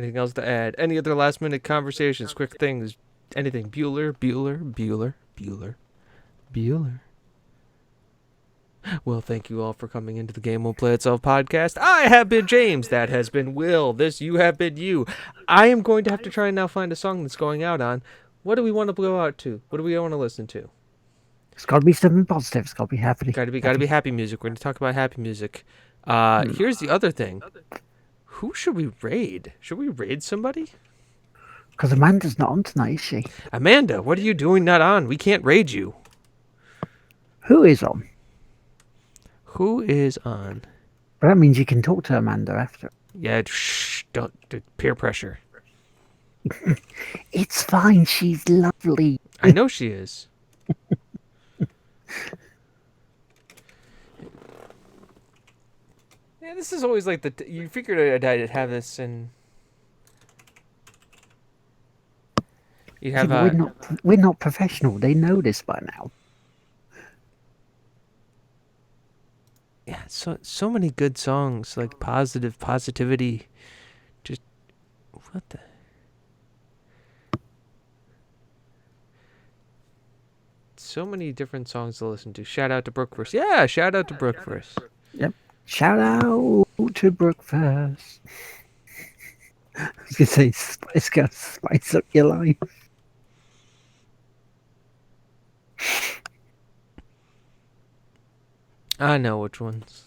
Anything else to add? Any other last minute conversations, quick things, anything? Bueller. Well, thank you all for coming into the Game Won't Play Itself podcast. I have been James. That has been Will. This you have been you. I am going to have to try and now find a song that's going out on. What do we want to blow out to? What do we want to listen to? It's got to be something positive. It's got to be happy. Got to be happy music. We're going to talk about happy music. Here's the other thing. Who should we raid? Should we raid somebody? Because Amanda's not on tonight, is she? Amanda, what are you doing not on? We can't raid you. Who is on? Who is on? But that means you can talk to Amanda after. Yeah, don't peer pressure. It's fine. She's lovely. I know she is. Yeah, this is always like you figured I'd have this and you have. Yeah, we're not professional. They know this by now. Yeah, so many good songs, like positivity. Just what the. So many different songs to listen to. Shout out to Brookverse. Yeah, shout out to Brookverse. Yep. Shout out to Brookverse. I was going to say, it's going to spice up your life. I know which ones.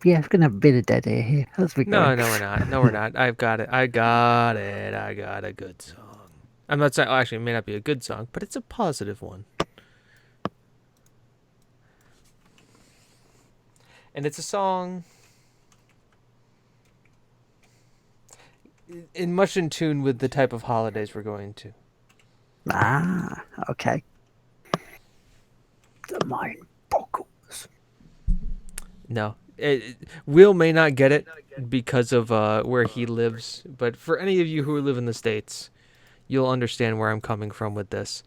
Yeah, it's going to have a bit of dead air here as we go. No, we're not. No, we're not. I got it. I got a good song. I'm not saying, actually, it may not be a good song, but it's a positive one. And it's a song much in tune with the type of holidays we're going to. Ah, okay. The mind boggles. No. Will may not get it because of where he lives, but for any of you who live in the States, you'll understand where I'm coming from with this.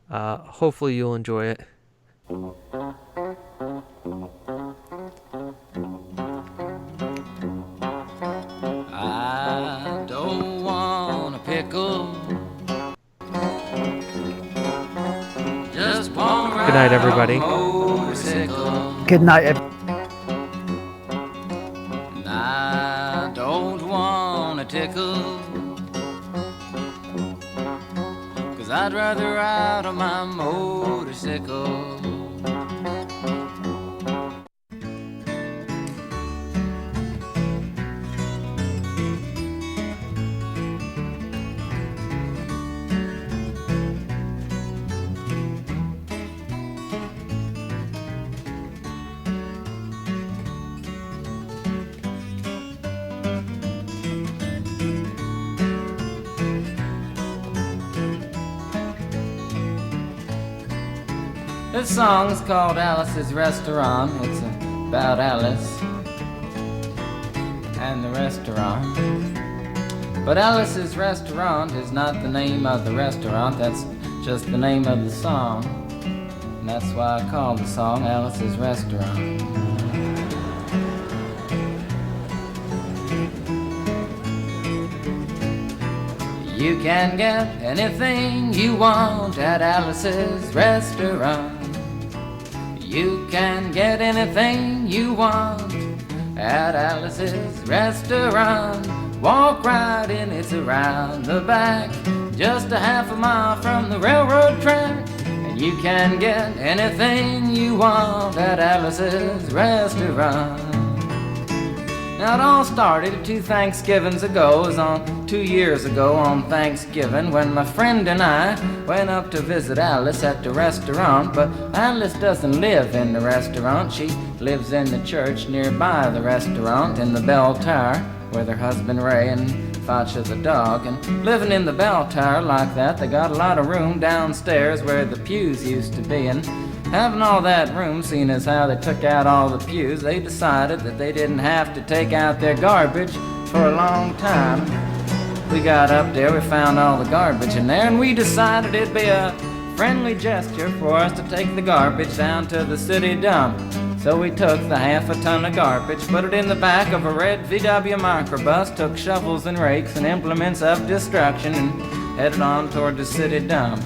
Hopefully you'll enjoy it. I don't want a pickle. Just want Good night, everybody. Good night, everybody. I don't want a tickle, 'cause I'd rather ride on my motorcycle. This song's called Alice's Restaurant. It's about Alice and the restaurant. But Alice's Restaurant is not the name of the restaurant, that's just the name of the song. And that's why I call the song Alice's Restaurant. You can get anything you want at Alice's Restaurant. You can get anything you want at Alice's Restaurant. Walk right in, it's around the back, just a half a mile from the railroad track. And you can get anything you want at Alice's Restaurant. Now it all started 2 Thanksgivings ago. It was on 2 years ago on Thanksgiving when my friend and I went up to visit Alice at the restaurant. But Alice doesn't live in the restaurant. She lives in the church nearby the restaurant in the bell tower with her husband Ray and Facha the dog. And living in the bell tower like that, they got a lot of room downstairs where the pews used to be. And having all that room, seeing as how they took out all the pews, they decided that they didn't have to take out their garbage for a long time. We got up there, we found all the garbage in there, and we decided it'd be a friendly gesture for us to take the garbage down to the city dump. So we took the half a ton of garbage, put it in the back of a red VW microbus, took shovels and rakes and implements of destruction, and headed on toward the city dump.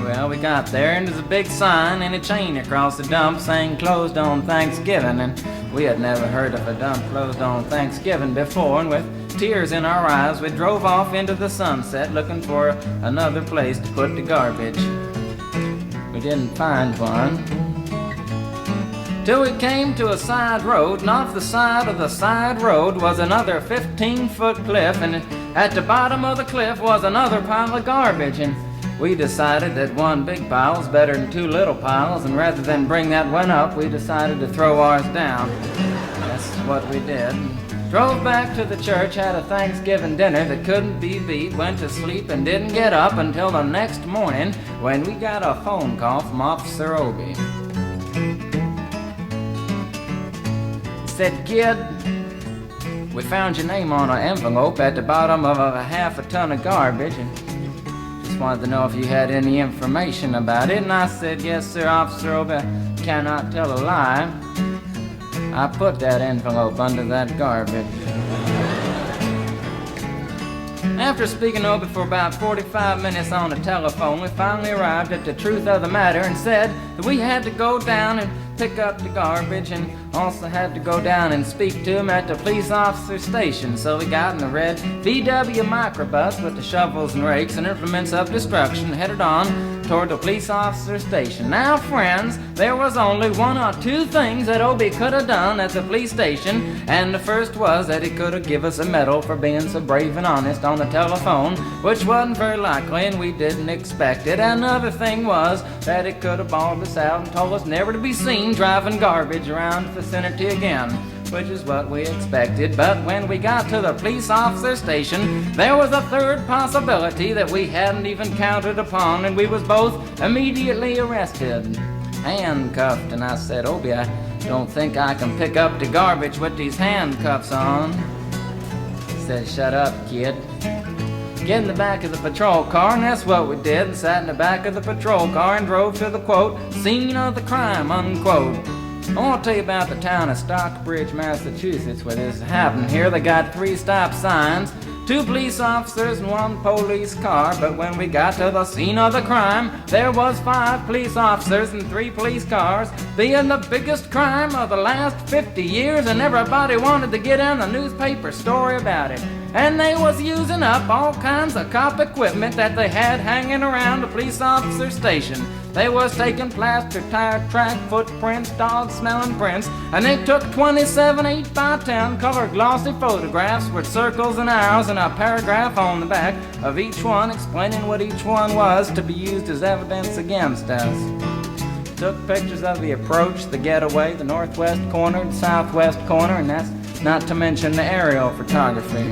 Well, we got there, and there's a big sign and a chain across the dump saying closed on Thanksgiving, and we had never heard of a dump closed on Thanksgiving before, and with tears in our eyes, we drove off into the sunset looking for another place to put the garbage. We didn't find one till we came to a side road, and off the side of the side road was another 15-foot cliff, and at the bottom of the cliff was another pile of garbage, and we decided that one big pile was better than two little piles, and rather than bring that one up, we decided to throw ours down. That's what we did. Drove back to the church, had a Thanksgiving dinner that couldn't be beat, went to sleep and didn't get up until the next morning when we got a phone call from Officer Obie. He said, "Kid, we found your name on an envelope at the bottom of a half a ton of garbage, and just wanted to know if you had any information about it." And I said, "Yes, sir, Officer Obie, I cannot tell a lie. I put that envelope under that garbage." After speaking to Obie for about 45 minutes on the telephone, we finally arrived at the truth of the matter and said that we had to go down and pick up the garbage, and also had to go down and speak to him at the police officer station. So we got in the red VW microbus with the shovels and rakes and implements of destruction, headed on toward the police officer station. Now, friends, there was only one or two things that Obie could have done at the police station, and the first was that he could have given us a medal for being so brave and honest on the telephone, which wasn't very likely, and we didn't expect it. Another thing was that he could have bawled us out and told us never to be seen driving garbage around the vicinity again, which is what we expected. But when we got to the police officer station, there was a third possibility that we hadn't even counted upon, and we was both immediately arrested, handcuffed. And I said, "Obie, I don't think I can pick up the garbage with these handcuffs on." He said, "Shut up, kid. Get in the back of the patrol car," and that's what we did, and sat in the back of the patrol car and drove to the, quote, scene of the crime, unquote. I want to tell you about the town of Stockbridge, Massachusetts, where this happened. Here they got 3 stop signs, 2 police officers and 1 police car, but when we got to the scene of the crime, there was 5 police officers and 3 police cars, being the biggest crime of the last 50 years, and everybody wanted to get in the newspaper story about it. And they was using up all kinds of cop equipment that they had hanging around the police officer station. They was taking plaster tire track footprints, dog-smelling prints, and they took 27 8x10 color glossy photographs with circles and arrows and a paragraph on the back of each one explaining what each one was to be used as evidence against us. Took pictures of the approach, the getaway, the northwest corner, the southwest corner, and that's not to mention the aerial photography.